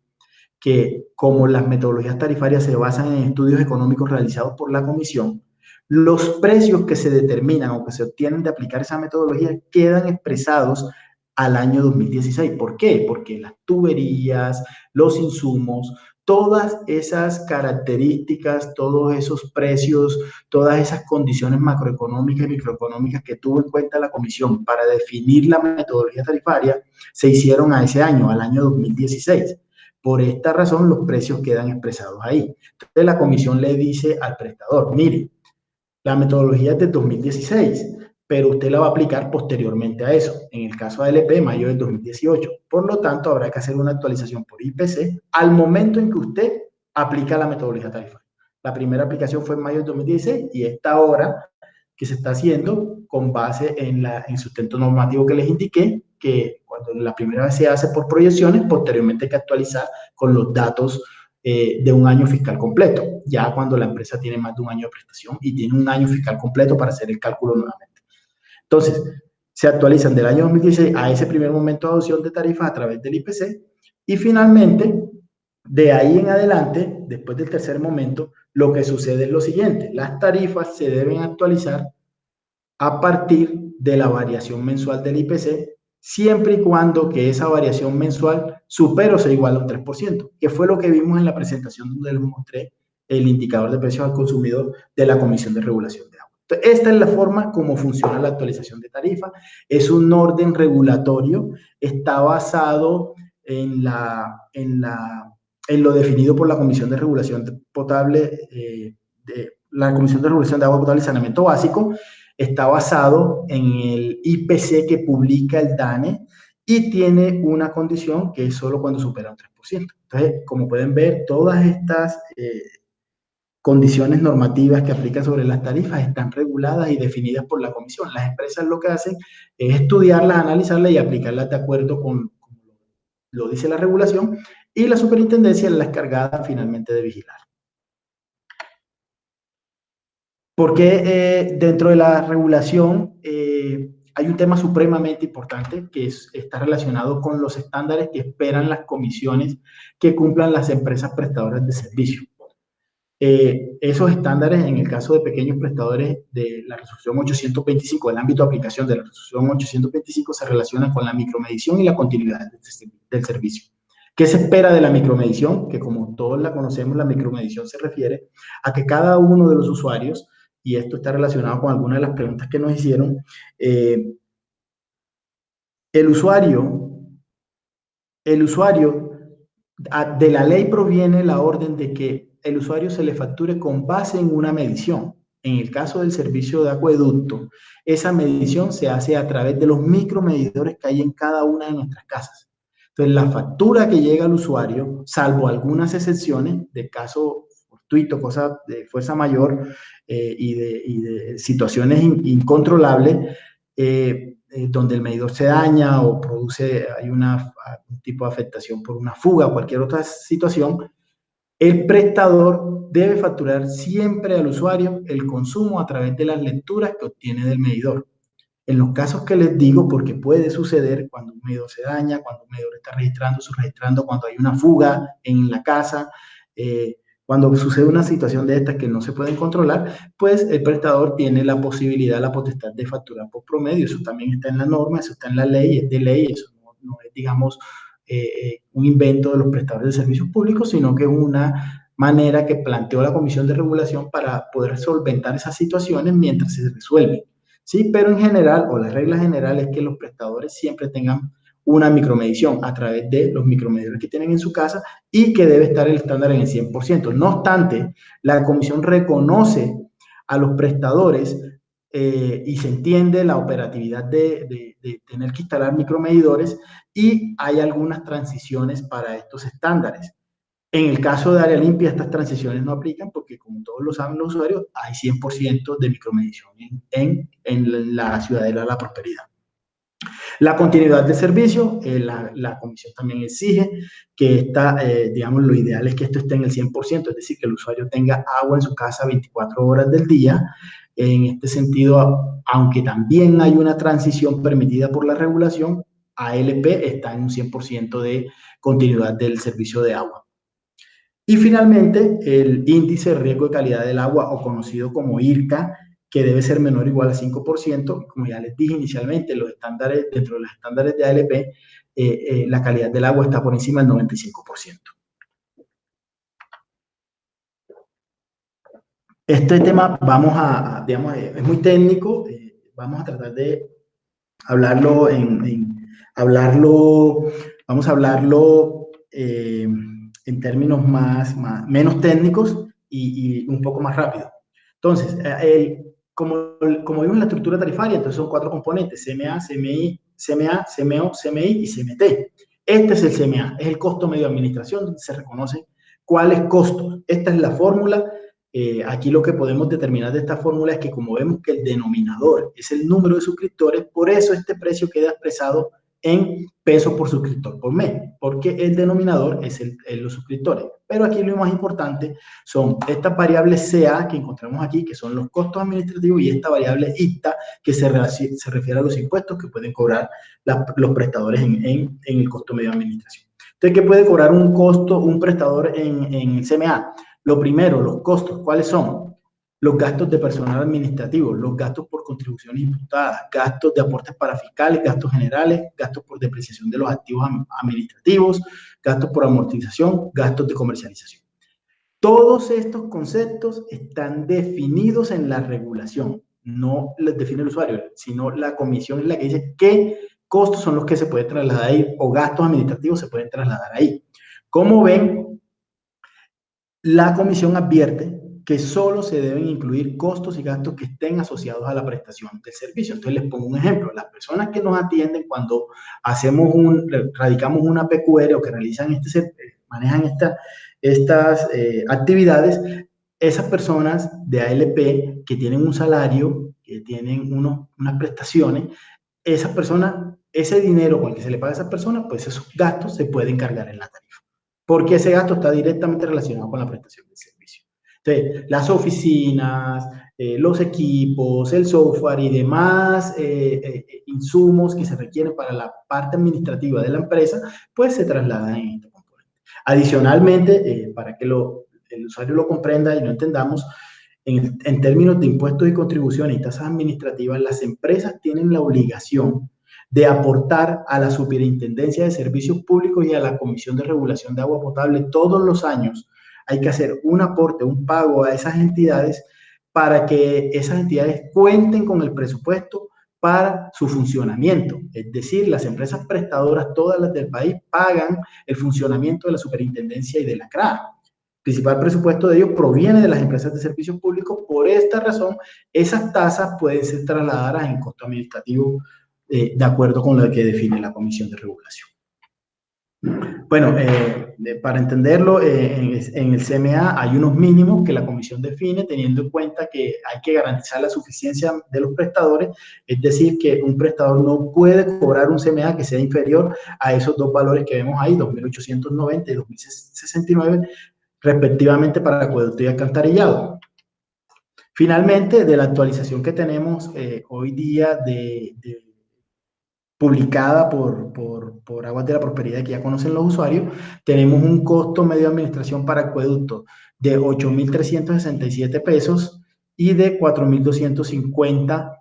que como las metodologías tarifarias se basan en estudios económicos realizados por la comisión, los precios que se determinan o que se obtienen de aplicar esa metodología quedan expresados al año 2016. ¿Por qué? Porque las tuberías, los insumos, todas esas características, todos esos precios, todas esas condiciones macroeconómicas y microeconómicas que tuvo en cuenta la comisión para definir la metodología tarifaria, se hicieron a ese año, al año 2016. Por esta razón, los precios quedan expresados ahí. Entonces, la comisión le dice al prestador, mire, la metodología es de 2016, pero usted la va a aplicar posteriormente a eso. En el caso de ALP, mayo del 2018. Por lo tanto, habrá que hacer una actualización por IPC al momento en que usted aplica la metodología tarifaria. La primera aplicación fue en mayo del 2016 y esta ahora que se está haciendo con base en el sustento normativo que les indiqué, que cuando la primera vez se hace por proyecciones, posteriormente hay que actualizar con los datos de un año fiscal completo, ya cuando la empresa tiene más de un año de prestación y tiene un año fiscal completo para hacer el cálculo nuevamente. Entonces, se actualizan del año 2016 a ese primer momento de adopción de tarifas a través del IPC y finalmente, de ahí en adelante, después del tercer momento, lo que sucede es lo siguiente: las tarifas se deben actualizar a partir de la variación mensual del IPC, siempre y cuando que esa variación mensual supere o sea igual a un 3%, que fue lo que vimos en la presentación donde les mostré el indicador de precios al consumidor de la Comisión de Regulación de Agua. Entonces, esta es la forma como funciona la actualización de tarifa. Es un orden regulatorio, está basado en lo definido por la Comisión de Regulación Potable, la Comisión de Regulación de Agua Potable y Saneamiento Básico. Está basado en el IPC que publica el DANE y tiene una condición que es solo cuando supera un 3%. Entonces, como pueden ver, todas estas condiciones normativas que aplican sobre las tarifas están reguladas y definidas por la comisión. Las empresas lo que hacen es estudiarlas, analizarlas y aplicarlas de acuerdo con como lo dice la regulación, y la superintendencia es la encargada finalmente de vigilar. Porque dentro de la regulación hay un tema supremamente importante que está relacionado con los estándares que esperan las comisiones que cumplan las empresas prestadoras de servicio. Esos estándares, en el caso de pequeños prestadores de la resolución 825, el ámbito de aplicación de la resolución 825 se relaciona con la micromedición y la continuidad del servicio. ¿Qué se espera de la micromedición? Que como todos la conocemos, la micromedición se refiere a que cada uno de los usuarios, y esto está relacionado con algunas de las preguntas que nos hicieron, el usuario de la ley proviene la orden de que el usuario se le facture con base en una medición. En el caso del servicio de acueducto, esa medición se hace a través de los micromedidores que hay en cada una de nuestras casas. Entonces, la factura que llega al usuario, salvo algunas excepciones de caso fortuito, cosas de fuerza mayor y de situaciones incontrolables, donde el medidor se daña o produce, hay un tipo de afectación por una fuga o cualquier otra situación, el prestador debe facturar siempre al usuario el consumo a través de las lecturas que obtiene del medidor. En los casos que les digo, porque puede suceder cuando un medidor se daña, cuando un medidor está subregistrando, cuando hay una fuga en la casa, cuando sucede una situación de estas que no se pueden controlar, pues el prestador tiene la posibilidad, la potestad de facturar por promedio. Eso también está en la norma, eso está en la ley, es de ley, eso no es, digamos, un invento de los prestadores de servicios públicos, sino que es una manera que planteó la Comisión de Regulación para poder solventar esas situaciones mientras se resuelven. Sí, pero en general, o la regla general es que los prestadores siempre tengan una micromedición a través de los micromedidores que tienen en su casa y que debe estar el estándar en el 100%. No obstante, la comisión reconoce a los prestadores y se entiende la operatividad de tener que instalar micromedidores y hay algunas transiciones para estos estándares. En el caso de área limpia, estas transiciones no aplican porque, como todos lo saben los usuarios, hay 100% de micromedición en la Ciudadela de la Prosperidad. La continuidad de servicio, la comisión también exige que digamos, lo ideal es que esto esté en el 100%, es decir, que el usuario tenga agua en su casa 24 horas del día. En este sentido, aunque también hay una transición permitida por la regulación, ALP está en un 100% de continuidad del servicio de agua. Y finalmente, el índice de riesgo de calidad del agua, o conocido como IRCA, que debe ser menor o igual a 5%. Como ya les dije inicialmente, dentro de los estándares de ALP, la calidad del agua está por encima del 95%. Este tema digamos, es muy técnico, vamos a tratar de hablarlo vamos a hablarlo en términos menos técnicos y un poco más rápido. Entonces, como vimos en la estructura tarifaria, entonces son 4 componentes: CMA, CMI, CMA, CMO, CMI y CMT. Este es el CMA, es el costo medio de administración, donde se reconoce cuáles costos. Esta es la fórmula. Aquí lo que podemos determinar de esta fórmula es que, como vemos que el denominador es el número de suscriptores, por eso este precio queda expresado en pesos por suscriptor por mes, porque el denominador es los suscriptores. Pero aquí lo más importante son estas variables CA que encontramos aquí, que son los costos administrativos, y esta variable IPTA, que se refiere a los impuestos que pueden cobrar los prestadores en el costo medio de administración. Entonces, ¿qué puede cobrar un prestador en CMA? Lo primero, los costos. ¿Cuáles son? Los gastos de personal administrativo, los gastos por contribuciones imputadas, gastos de aportes para fiscales, gastos generales, gastos por depreciación de los activos administrativos, gastos por amortización, gastos de comercialización. Todos estos conceptos están definidos en la regulación. no las define el usuario, sino la comisión es la que dice qué costos son los que se pueden trasladar ahí o gastos administrativos se pueden trasladar ahí. Como ven, la comisión advierte que solo se deben incluir costos y gastos que estén asociados a la prestación del servicio. Entonces les pongo un ejemplo. Las personas que nos atienden cuando radicamos una PQR o que realizan manejan estas actividades, esas personas de ALP que tienen un salario, que tienen unas prestaciones, esas personas, ese dinero con el que se le paga a esas personas, pues esos gastos se pueden cargar en la tarifa, porque ese gasto está directamente relacionado con la prestación del servicio. Entonces, las oficinas, los equipos, el software y demás insumos que se requieren para la parte administrativa de la empresa, pues se trasladan en este componente. Adicionalmente, para que el usuario lo comprenda y lo entendamos, en términos de impuestos y contribuciones y tasas administrativas, las empresas tienen la obligación de aportar a la Superintendencia de Servicios Públicos y a la Comisión de Regulación de Agua Potable todos los años. Hay que hacer un aporte, un pago a esas entidades para que esas entidades cuenten con el presupuesto para su funcionamiento. Es decir, las empresas prestadoras, todas las del país, pagan el funcionamiento de la Superintendencia y de la CRA. El principal presupuesto de ellos proviene de las empresas de servicios públicos. Por esta razón, esas tasas pueden ser trasladadas en costo administrativo de acuerdo con lo que define la Comisión de Regulación. Bueno, para entenderlo, en el CMA hay unos mínimos que la Comisión define teniendo en cuenta que hay que garantizar la suficiencia de los prestadores, es decir, que un prestador no puede cobrar un CMA que sea inferior a esos dos valores que vemos ahí, 2.890 y 2.069, respectivamente para acueducto y alcantarillado. Finalmente, de la actualización que tenemos hoy día publicada por Aguas de la Prosperidad, que ya conocen los usuarios, tenemos un costo medio de administración para acueducto de 8.367 pesos y de 4.250,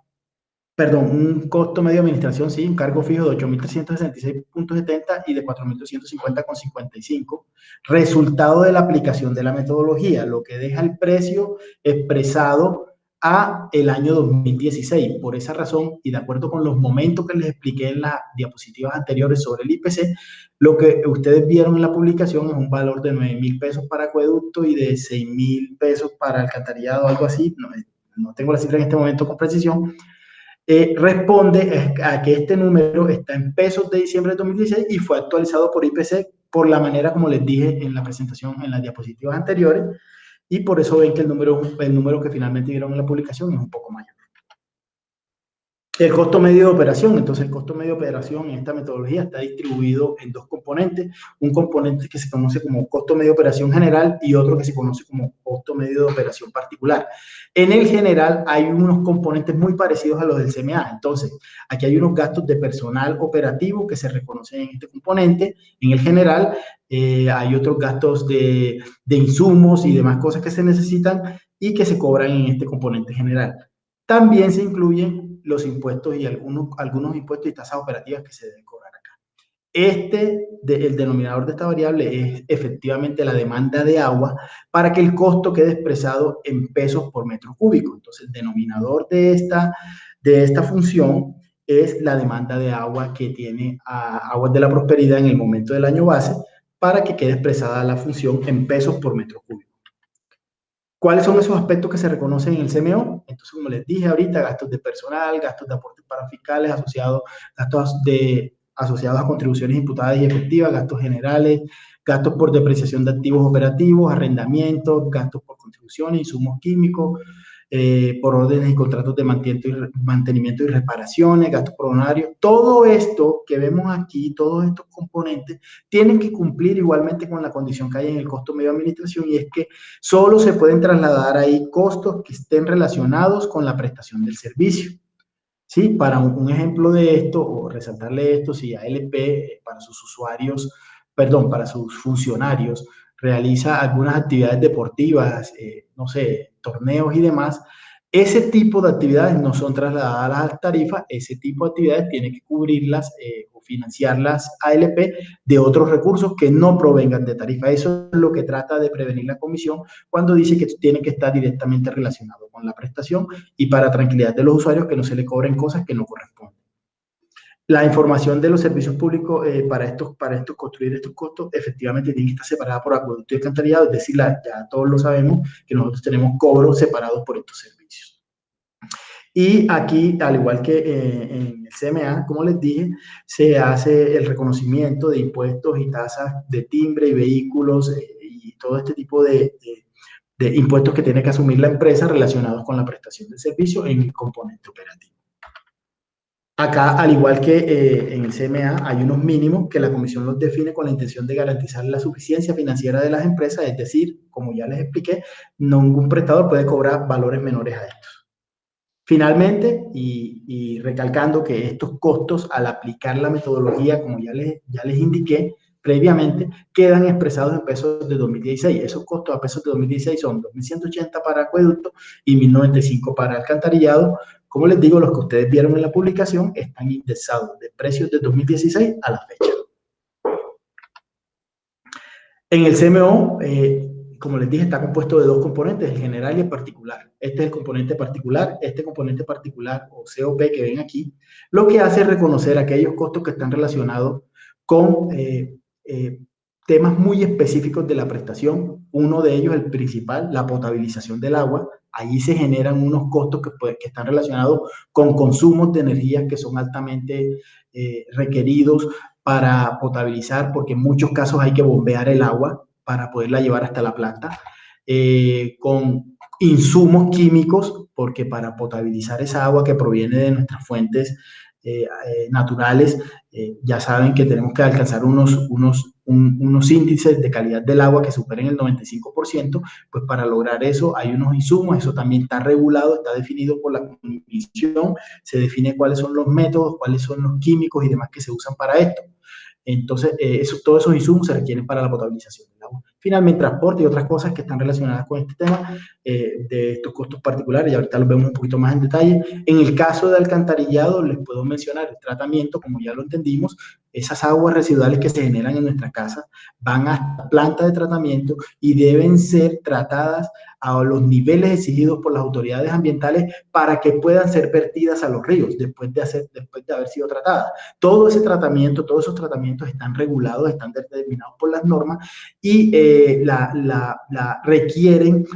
perdón, un costo medio de administración, sí, un cargo fijo de 8.366.70 y de 4.250.55, resultado de la aplicación de la metodología, lo que deja el precio expresado a el año 2016. Por esa razón, y de acuerdo con los momentos que les expliqué en las diapositivas anteriores sobre el IPC, lo que ustedes vieron en la publicación es un valor de 9.000 pesos para acueducto y de 6.000 pesos para alcantarillado, algo así, no tengo la cifra en este momento con precisión. Responde a que este número está en pesos de diciembre de 2016 y fue actualizado por IPC por la manera como les dije en la presentación, en las diapositivas anteriores, y por eso ven que el número que finalmente vieron en la publicación es un poco mayor. El costo medio de operación. Entonces, el costo medio de operación en esta metodología está distribuido en dos componentes. Un componente que se conoce como costo medio de operación general y otro que se conoce como costo medio de operación particular. En el general hay unos componentes muy parecidos a los del CMA. Entonces, aquí hay unos gastos de personal operativo que se reconocen en este componente. En el general hay otros gastos de insumos y demás cosas que se necesitan y que se cobran en este componente general. También se incluyen los impuestos y algunos impuestos y tasas operativas que se deben cobrar acá. El denominador de esta variable es efectivamente la demanda de agua para que el costo quede expresado en pesos por metro cúbico. Entonces, el denominador de esta función es la demanda de agua que tiene Aguas de la Prosperidad en el momento del año base para que quede expresada la función en pesos por metro cúbico. ¿Cuáles son esos aspectos que se reconocen en el CMO? Entonces, como les dije ahorita, gastos de personal, gastos de aportes para fiscales asociados a contribuciones imputadas y efectivas, gastos generales, gastos por depreciación de activos operativos, arrendamientos, gastos por contribuciones, insumos químicos, por órdenes y contratos de mantenimiento y reparaciones, gastos por honorarios. Todo esto que vemos aquí, todos estos componentes, tienen que cumplir igualmente con la condición que hay en el costo medio de administración, y es que solo se pueden trasladar ahí costos que estén relacionados con la prestación del servicio. ¿Sí? Para un ejemplo de esto, o resaltarle esto, si ALP para sus usuarios, perdón, para sus funcionarios, realiza algunas actividades deportivas, no sé, torneos y demás, Ese tipo de actividades no son trasladadas a las tarifas, ese tipo de actividades tiene que cubrirlas o financiarlas ALP de otros recursos que no provengan de tarifa. Eso es lo que trata de prevenir la comisión cuando dice que tiene que estar directamente relacionado con la prestación y para tranquilidad de los usuarios que no se le cobren cosas que no corresponden. La información de los servicios públicos para construir estos costos, efectivamente tiene que estar separada por acueducto y alcantarillado, es decir, ya todos lo sabemos que nosotros tenemos cobros separados por estos servicios. Y aquí, al igual que en el CMA, como les dije, se hace el reconocimiento de impuestos y tasas de timbre y vehículos y todo este tipo de impuestos que tiene que asumir la empresa relacionados con la prestación del servicio en el componente operativo. Acá, al igual que en el CMA, hay unos mínimos que la comisión los define con la intención de garantizar la suficiencia financiera de las empresas, es decir, como ya les expliqué, ningún prestador puede cobrar valores menores a estos. Finalmente, y recalcando que estos costos, al aplicar la metodología, como ya les indiqué previamente, quedan expresados en pesos de 2016. Esos costos a pesos de 2016 son 2.180 para acueducto y 1.095 para alcantarillado. Como les digo, los que ustedes vieron en la publicación están indexados de precios de 2016 a la fecha. En el CMO, como les dije, está compuesto de dos componentes, el general y el particular. Este es el componente particular. Este componente particular, o COP que ven aquí, lo que hace es reconocer aquellos costos que están relacionados con temas muy específicos de la prestación. Uno de ellos, el principal, la potabilización del agua. Allí se generan unos costos que están relacionados con consumos de energía que son altamente requeridos para potabilizar, porque en muchos casos hay que bombear el agua para poderla llevar hasta la planta, con insumos químicos, porque para potabilizar esa agua que proviene de nuestras fuentes naturales, ya saben que tenemos que alcanzar unos índices de calidad del agua que superen el 95%, pues para lograr eso hay unos insumos, eso también está regulado, está definido por la comisión, se define cuáles son los métodos, cuáles son los químicos y demás que se usan para esto. Entonces, todos esos insumos se requieren para la potabilización del agua. Finalmente, transporte y otras cosas que están relacionadas con este tema de estos costos particulares, y ahorita los vemos un poquito más en detalle. En el caso de alcantarillado, les puedo mencionar el tratamiento, como ya lo entendimos, esas aguas residuales que se generan en nuestra casa van a planta de tratamiento y deben ser tratadas a los niveles exigidos por las autoridades ambientales para que puedan ser vertidas a los ríos después de haber sido tratadas. Todo ese tratamiento, todos esos tratamientos están regulados, están determinados por las normas y requieren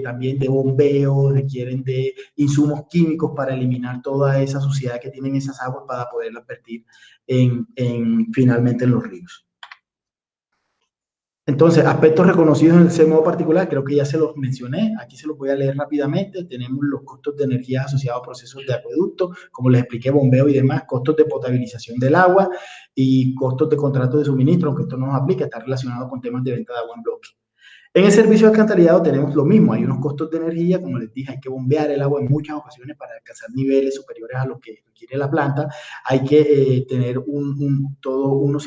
también de bombeo, requieren de insumos químicos para eliminar toda esa suciedad que tienen esas aguas para poderlas vertir finalmente en los ríos. Entonces, aspectos reconocidos en el CMO particular, creo que ya se los mencioné, aquí se los voy a leer rápidamente. Tenemos los costos de energía asociados a procesos de acueducto, como les expliqué, bombeo y demás, costos de potabilización del agua y costos de contratos de suministro, aunque esto no nos aplica, está relacionado con temas de venta de agua en bloque. En el servicio de alcantarillado tenemos lo mismo, hay unos costos de energía, como les dije, hay que bombear el agua en muchas ocasiones para alcanzar niveles superiores a los que requiere la planta, hay que tener unos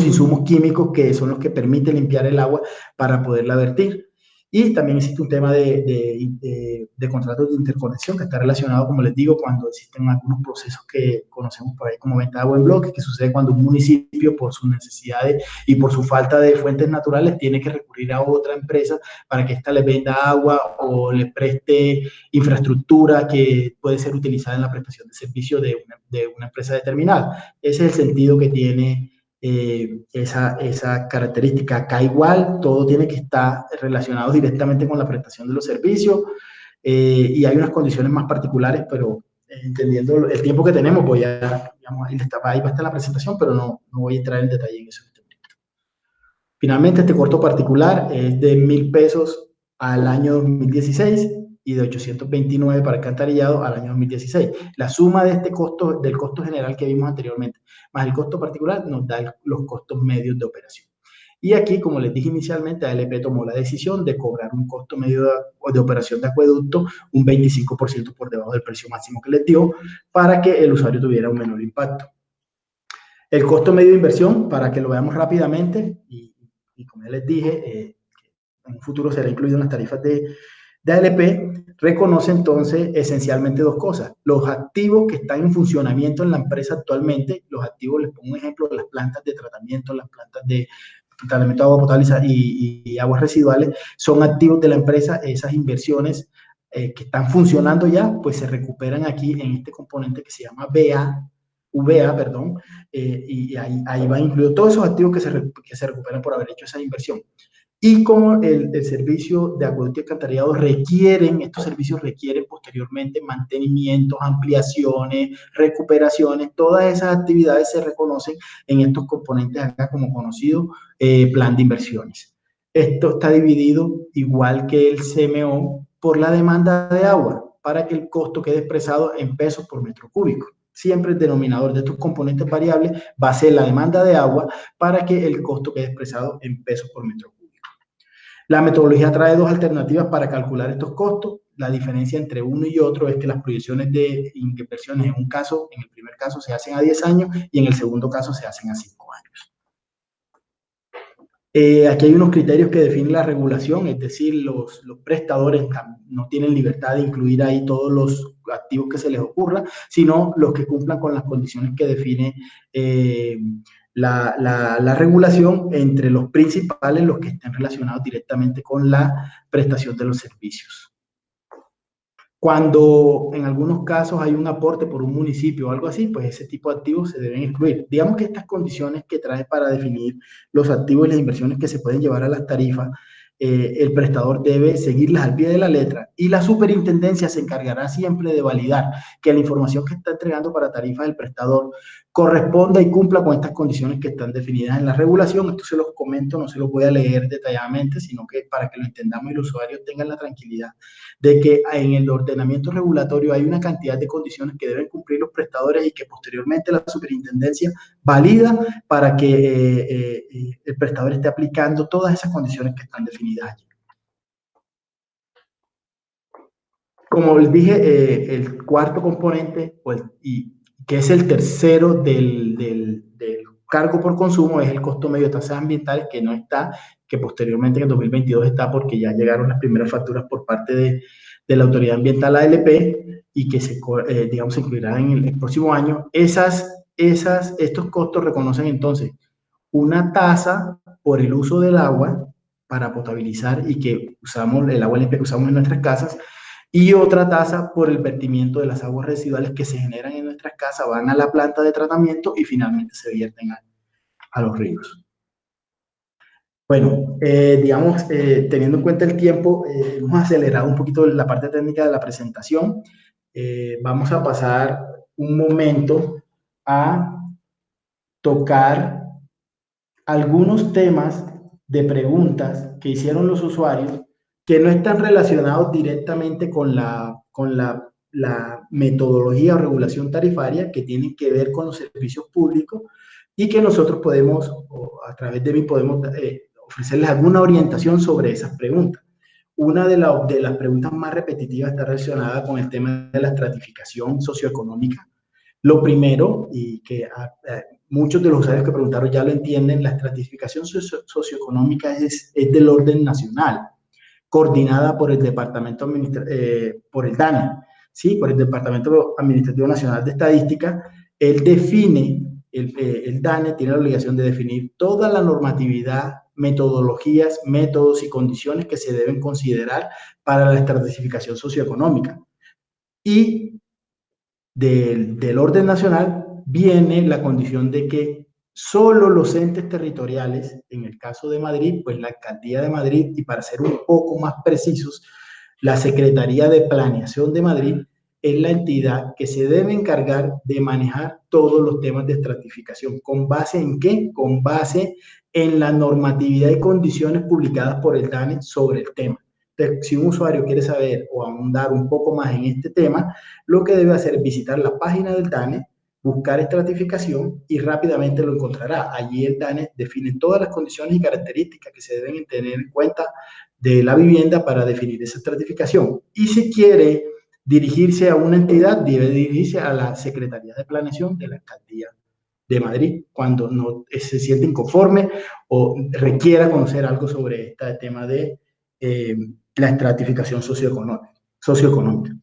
insumos químicos que son los que permiten limpiar el agua para poderla vertir. Y también existe un tema de contratos de interconexión que está relacionado, como les digo, cuando existen algunos procesos que conocemos por ahí como venta de agua en bloque, que sucede cuando un municipio, por sus necesidades y por su falta de fuentes naturales, tiene que recurrir a otra empresa para que ésta le venda agua o le preste infraestructura que puede ser utilizada en la prestación de servicio de una empresa determinada. Ese es el sentido que tiene esa característica. Acá igual, todo tiene que estar relacionado directamente con la prestación de los servicios y hay unas condiciones más particulares, pero entendiendo el tiempo que tenemos, ahí va a estar la presentación, pero no voy a entrar en detalle en eso. Finalmente, este costo particular es de 1.000 pesos al año 2016 y de 829 para alcantarillado al año 2016. La suma de este costo, del costo general que vimos anteriormente, más el costo particular, nos da los costos medios de operación. Y aquí, como les dije inicialmente, ALP tomó la decisión de cobrar un costo medio de operación de acueducto un 25% por debajo del precio máximo que les dio para que el usuario tuviera un menor impacto. El costo medio de inversión, para que lo veamos rápidamente, y como ya les dije, en un futuro será incluido en las tarifas de ALP reconoce entonces esencialmente dos cosas. Los activos que están en funcionamiento en la empresa actualmente, los activos, les pongo un ejemplo, las plantas de tratamiento, las plantas de tratamiento de agua potable y aguas residuales, son activos de la empresa. Esas inversiones que están funcionando ya, pues se recuperan aquí en este componente que se llama VA, perdón, y ahí va incluido todos esos activos que se recuperan por haber hecho esa inversión. Y como el servicio de acueducto y alcantarillado estos servicios requieren posteriormente mantenimientos, ampliaciones, recuperaciones, todas esas actividades se reconocen en estos componentes acá como conocido plan de inversiones. Esto está dividido igual que el CMO por la demanda de agua para que el costo quede expresado en pesos por metro cúbico. Siempre el denominador de estos componentes variables va a ser la demanda de agua para que el costo quede expresado en pesos por metro cúbico. La metodología trae dos alternativas para calcular estos costos. La diferencia entre uno y otro es que las proyecciones de inversiones en el primer caso se hacen a 10 años y en el segundo caso se hacen a 5 años. Aquí hay unos criterios que definen la regulación, es decir, los prestadores no tienen libertad de incluir ahí todos los activos que se les ocurra, sino los que cumplan con las condiciones que define la regulación, entre los principales, los que estén relacionados directamente con la prestación de los servicios. Cuando en algunos casos hay un aporte por un municipio o algo así, pues ese tipo de activos se deben excluir. Digamos que estas condiciones que trae para definir los activos y las inversiones que se pueden llevar a las tarifas, el prestador debe seguirlas al pie de la letra y la superintendencia se encargará siempre de validar que la información que está entregando para tarifas del prestador corresponda y cumpla con estas condiciones que están definidas en la regulación. Esto se los comento, no se los voy a leer detalladamente, sino que para que lo entendamos y los usuarios tengan la tranquilidad de que en el ordenamiento regulatorio hay una cantidad de condiciones que deben cumplir los prestadores y que posteriormente la superintendencia valida para que el prestador esté aplicando todas esas condiciones que están definidas allí. Como les dije, el cuarto componente, pues, y que es el tercero del cargo por consumo, es el costo medio de tasas ambientales, que no está, que posteriormente en el 2022 está porque ya llegaron las primeras facturas por parte de la Autoridad Ambiental ALP y que se incluirán en el próximo año. Estos costos reconocen entonces una tasa por el uso del agua para potabilizar y que usamos el agua limpia que usamos en nuestras casas, y otra tasa por el vertimiento de las aguas residuales que se generan en nuestras casas, van a la planta de tratamiento y finalmente se vierten a los ríos. Bueno, teniendo en cuenta el tiempo, hemos acelerado un poquito la parte técnica de la presentación. Vamos a pasar un momento a tocar algunos temas de preguntas que hicieron los usuarios que no están relacionados directamente con la metodología o regulación tarifaria, que tienen que ver con los servicios públicos y que nosotros podemos, o a través de mí podemos ofrecerles alguna orientación sobre esas preguntas. Una de las preguntas más repetitivas está relacionada con el tema de la estratificación socioeconómica. Lo primero, y que muchos de los usuarios que preguntaron ya lo entienden, la estratificación socioeconómica es del orden nacional, coordinada por el Departamento por el DANE, ¿sí? Por el Departamento Administrativo Nacional de Estadística. Él define, el DANE tiene la obligación de definir toda la normatividad, metodologías, métodos y condiciones que se deben considerar para la estratificación socioeconómica. Y del orden nacional viene la condición de que solo los entes territoriales, en el caso de Madrid, pues la Alcaldía de Madrid, y para ser un poco más precisos, la Secretaría de Planeación de Madrid, es la entidad que se debe encargar de manejar todos los temas de estratificación. ¿Con base en qué? Con base en la normatividad y condiciones publicadas por el DANE sobre el tema. Entonces, si un usuario quiere saber o ahondar un poco más en este tema, lo que debe hacer es visitar la página del DANE, buscar estratificación y rápidamente lo encontrará. Allí el DANE define todas las condiciones y características que se deben tener en cuenta de la vivienda para definir esa estratificación. Y si quiere dirigirse a una entidad, debe dirigirse a la Secretaría de Planeación de la Alcaldía de Madrid cuando no se siente inconforme o requiera conocer algo sobre este tema de la estratificación socioeconómica.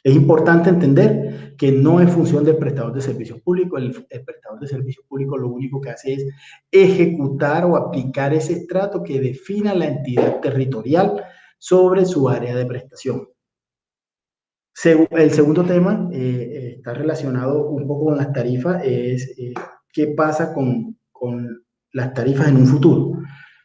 Es importante entender que no es función del prestador de servicios públicos. El prestador de servicios públicos lo único que hace es ejecutar o aplicar ese estrato que defina la entidad territorial sobre su área de prestación. El segundo tema está relacionado un poco con las tarifas, es qué pasa con las tarifas en un futuro.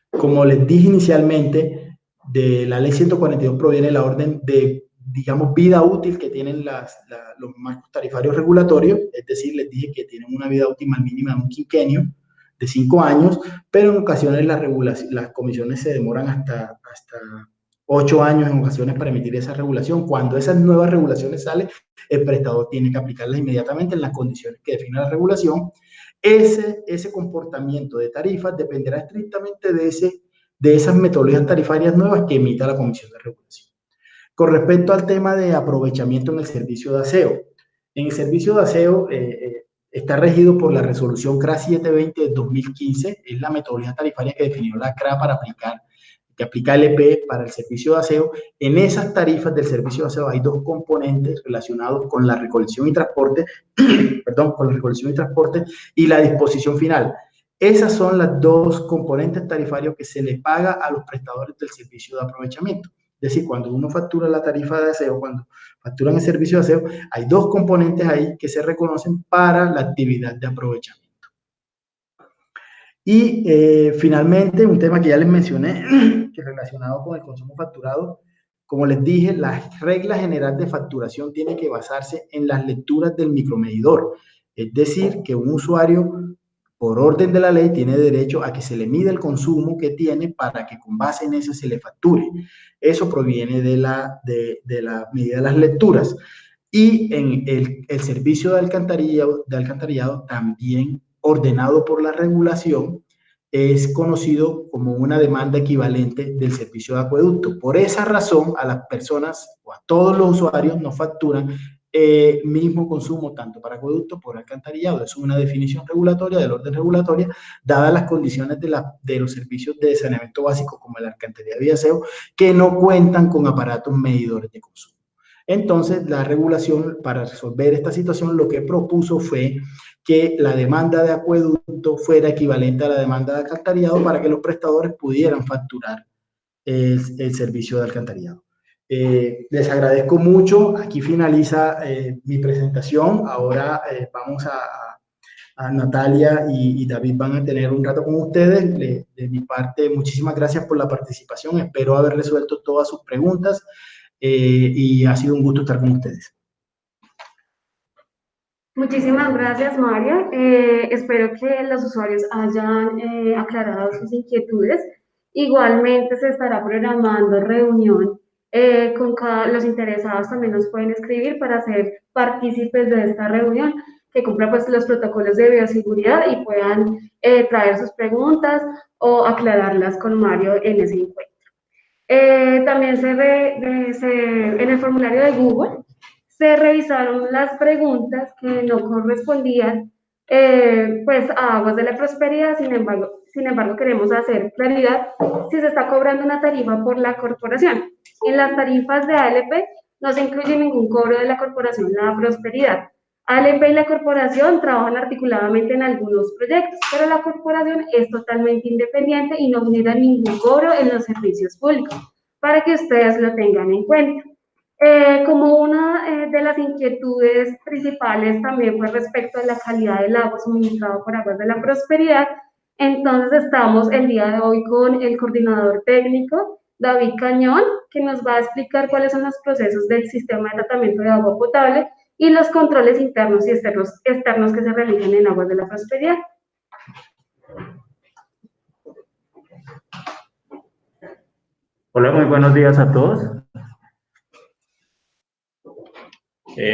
Como les dije inicialmente, de la ley 142 proviene la orden de, digamos, vida útil que tienen los marcos tarifarios regulatorios, es decir, les dije que tienen una vida útil mínima de un quinquenio de 5 años, pero en ocasiones las comisiones se demoran hasta 8 años en ocasiones para emitir esa regulación. Cuando esas nuevas regulaciones salen, el prestador tiene que aplicarlas inmediatamente en las condiciones que define la regulación. Ese comportamiento de tarifas dependerá estrictamente de esas metodologías tarifarias nuevas que emita la Comisión de Regulación. Con respecto al tema de aprovechamiento en el servicio de aseo, en el servicio de aseo está regido por la resolución CRA 720 de 2015, es la metodología tarifaria que definió la CRA que aplica LP para el servicio de aseo. En esas tarifas del servicio de aseo hay dos componentes relacionados con la recolección y transporte, y la disposición final. Esas son las dos componentes tarifarios que se le paga a los prestadores del servicio de aprovechamiento. Es decir, cuando uno factura la tarifa de aseo, cuando facturan el servicio de aseo, hay dos componentes ahí que se reconocen para la actividad de aprovechamiento. Y finalmente, un tema que ya les mencioné, que es relacionado con el consumo facturado. Como les dije, la regla general de facturación tiene que basarse en las lecturas del micromedidor. Es decir, que un usuario, por orden de la ley, tiene derecho a que se le mida el consumo que tiene para que con base en eso se le facture. Eso proviene de la medida de las lecturas. Y en el servicio de alcantarillado también ordenado por la regulación, es conocido como una demanda equivalente del servicio de acueducto. Por esa razón, a las personas o a todos los usuarios nos facturan mismo consumo tanto para acueducto por alcantarillado. Es una definición regulatoria del orden regulatoria, dadas las condiciones de los servicios de saneamiento básico como el alcantarillado y aseo, que no cuentan con aparatos medidores de consumo. Entonces, la regulación, para resolver esta situación, lo que propuso fue que la demanda de acueducto fuera equivalente a la demanda de alcantarillado para que los prestadores pudieran facturar el servicio de alcantarillado. Les agradezco mucho. Aquí finaliza mi presentación. Ahora vamos a Natalia y David van a tener un rato con ustedes. De mi parte, muchísimas gracias por la participación. Espero haber resuelto todas sus preguntas. Y ha sido un gusto estar con ustedes. Muchísimas gracias, Mario. Espero que los usuarios hayan aclarado sus inquietudes. Igualmente se estará programando reunión con los interesados, también nos pueden escribir para ser partícipes de esta reunión, que cumpla pues los protocolos de bioseguridad y puedan traer sus preguntas o aclararlas con Mario en ese encuentro. También en el formulario de Google se revisaron las preguntas que no correspondían pues a Aguas de la Prosperidad. Sin embargo, queremos hacer claridad si se está cobrando una tarifa por la corporación. En las tarifas de ALP no se incluye ningún cobro de la corporación La Prosperidad. ALP y la corporación trabajan articuladamente en algunos proyectos, pero la corporación es totalmente independiente y no genera ningún cobro en los servicios públicos, para que ustedes lo tengan en cuenta. Como una de las inquietudes principales también fue respecto a la calidad del agua suministrado por Aguas de la Prosperidad, entonces estamos el día de hoy con el coordinador técnico, David Cañón, que nos va a explicar cuáles son los procesos del sistema de tratamiento de agua potable y los controles internos y externos que se realizan en Aguas de la Prosperidad. Hola, muy buenos días a todos.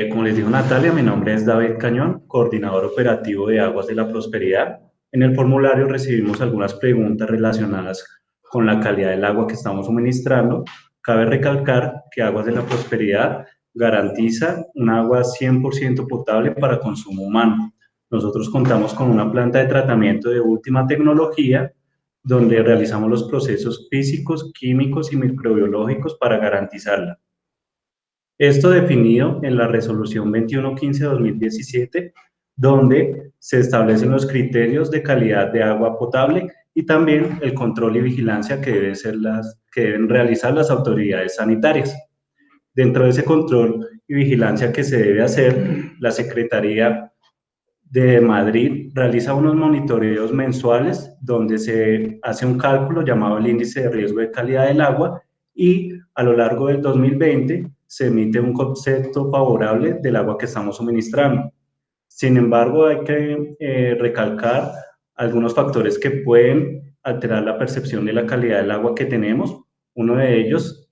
Como les dijo Natalia, mi nombre es David Cañón, coordinador operativo de Aguas de la Prosperidad. En el formulario recibimos algunas preguntas relacionadas con la calidad del agua que estamos suministrando. Cabe recalcar que Aguas de la Prosperidad garantiza un agua 100% potable para consumo humano. Nosotros contamos con una planta de tratamiento de última tecnología donde realizamos los procesos físicos, químicos y microbiológicos para garantizarla. Esto definido en la resolución 2115-2017, donde se establecen los criterios de calidad de agua potable y también el control y vigilancia que deben realizar las autoridades sanitarias. Dentro de ese control y vigilancia que se debe hacer, la Secretaría de Madrid realiza unos monitoreos mensuales donde se hace un cálculo llamado el índice de riesgo de calidad del agua y a lo largo del 2020 se emite un concepto favorable del agua que estamos suministrando. Sin embargo, hay que recalcar algunos factores que pueden alterar la percepción de la calidad del agua que tenemos. Uno de ellos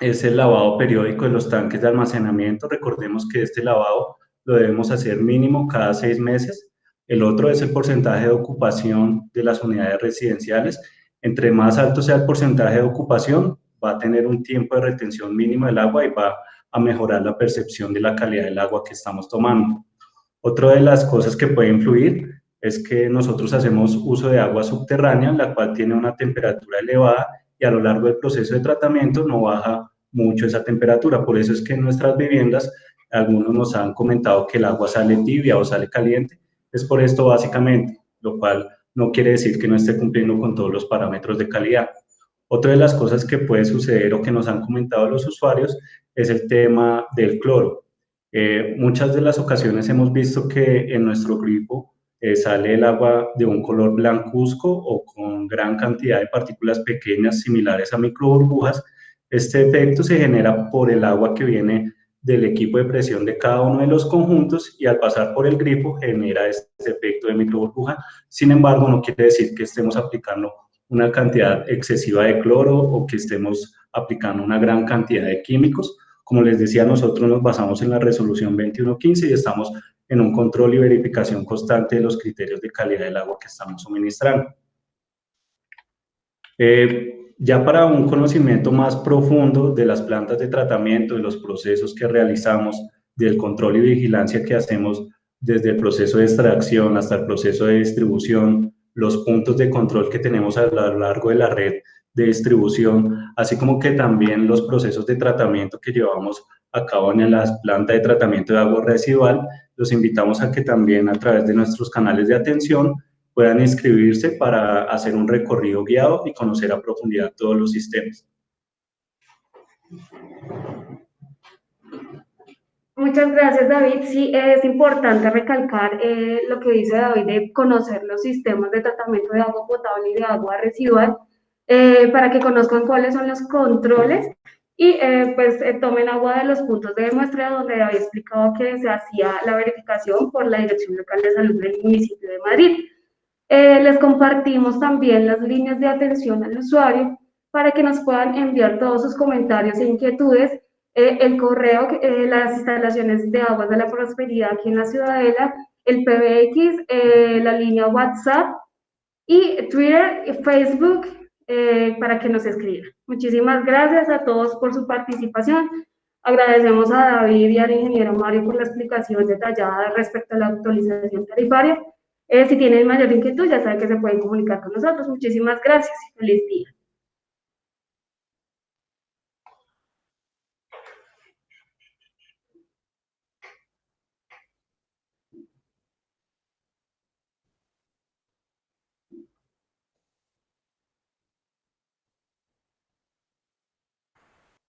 es el lavado periódico de los tanques de almacenamiento. Recordemos que este lavado lo debemos hacer mínimo cada 6 meses. El otro es el porcentaje de ocupación de las unidades residenciales. Entre más alto sea el porcentaje de ocupación, va a tener un tiempo de retención mínimo del agua y va a mejorar la percepción de la calidad del agua que estamos tomando. Otra de las cosas que puede influir es que nosotros hacemos uso de agua subterránea, la cual tiene una temperatura elevada y a lo largo del proceso de tratamiento no baja mucho esa temperatura. Por eso es que en nuestras viviendas algunos nos han comentado que el agua sale tibia o sale caliente. Es por esto básicamente, lo cual no quiere decir que no esté cumpliendo con todos los parámetros de calidad. Otra de las cosas que puede suceder o que nos han comentado los usuarios es el tema del cloro. Muchas de las ocasiones hemos visto que en nuestro grifo sale el agua de un color blancuzco o con gran cantidad de partículas pequeñas similares a microburbujas. Este efecto se genera por el agua que viene del equipo de presión de cada uno de los conjuntos y al pasar por el grifo genera este efecto de microburbuja. Sin embargo, no quiere decir que estemos aplicando una cantidad excesiva de cloro o que estemos aplicando una gran cantidad de químicos. Como les decía, nosotros nos basamos en la resolución 2115 y estamos en un control y verificación constante de los criterios de calidad del agua que estamos suministrando. Ya para un conocimiento más profundo de las plantas de tratamiento, de los procesos que realizamos, del control y vigilancia que hacemos desde el proceso de extracción hasta el proceso de distribución, los puntos de control que tenemos a lo largo de la red de distribución, así como que también los procesos de tratamiento que llevamos a cabo en la planta de tratamiento de agua residual, los invitamos a que también a través de nuestros canales de atención puedan inscribirse para hacer un recorrido guiado y conocer a profundidad todos los sistemas. Muchas gracias, David. Sí, es importante recalcar lo que dice David de conocer los sistemas de tratamiento de agua potable y de agua residual para que conozcan cuáles son los controles y tomen agua de los puntos de muestreo donde había explicado que se hacía la verificación por la Dirección Local de Salud del municipio de Madrid. Les compartimos también las líneas de atención al usuario para que nos puedan enviar todos sus comentarios e inquietudes. El correo, las instalaciones de Aguas de la Prosperidad aquí en la Ciudadela, el PBX, la línea WhatsApp y Twitter y Facebook para que nos escriban. Muchísimas gracias a todos por su participación. Agradecemos a David y al ingeniero Mario por la explicación detallada respecto a la actualización tarifaria. Si tienen mayor inquietud, ya saben que se pueden comunicar con nosotros. Muchísimas gracias y feliz día.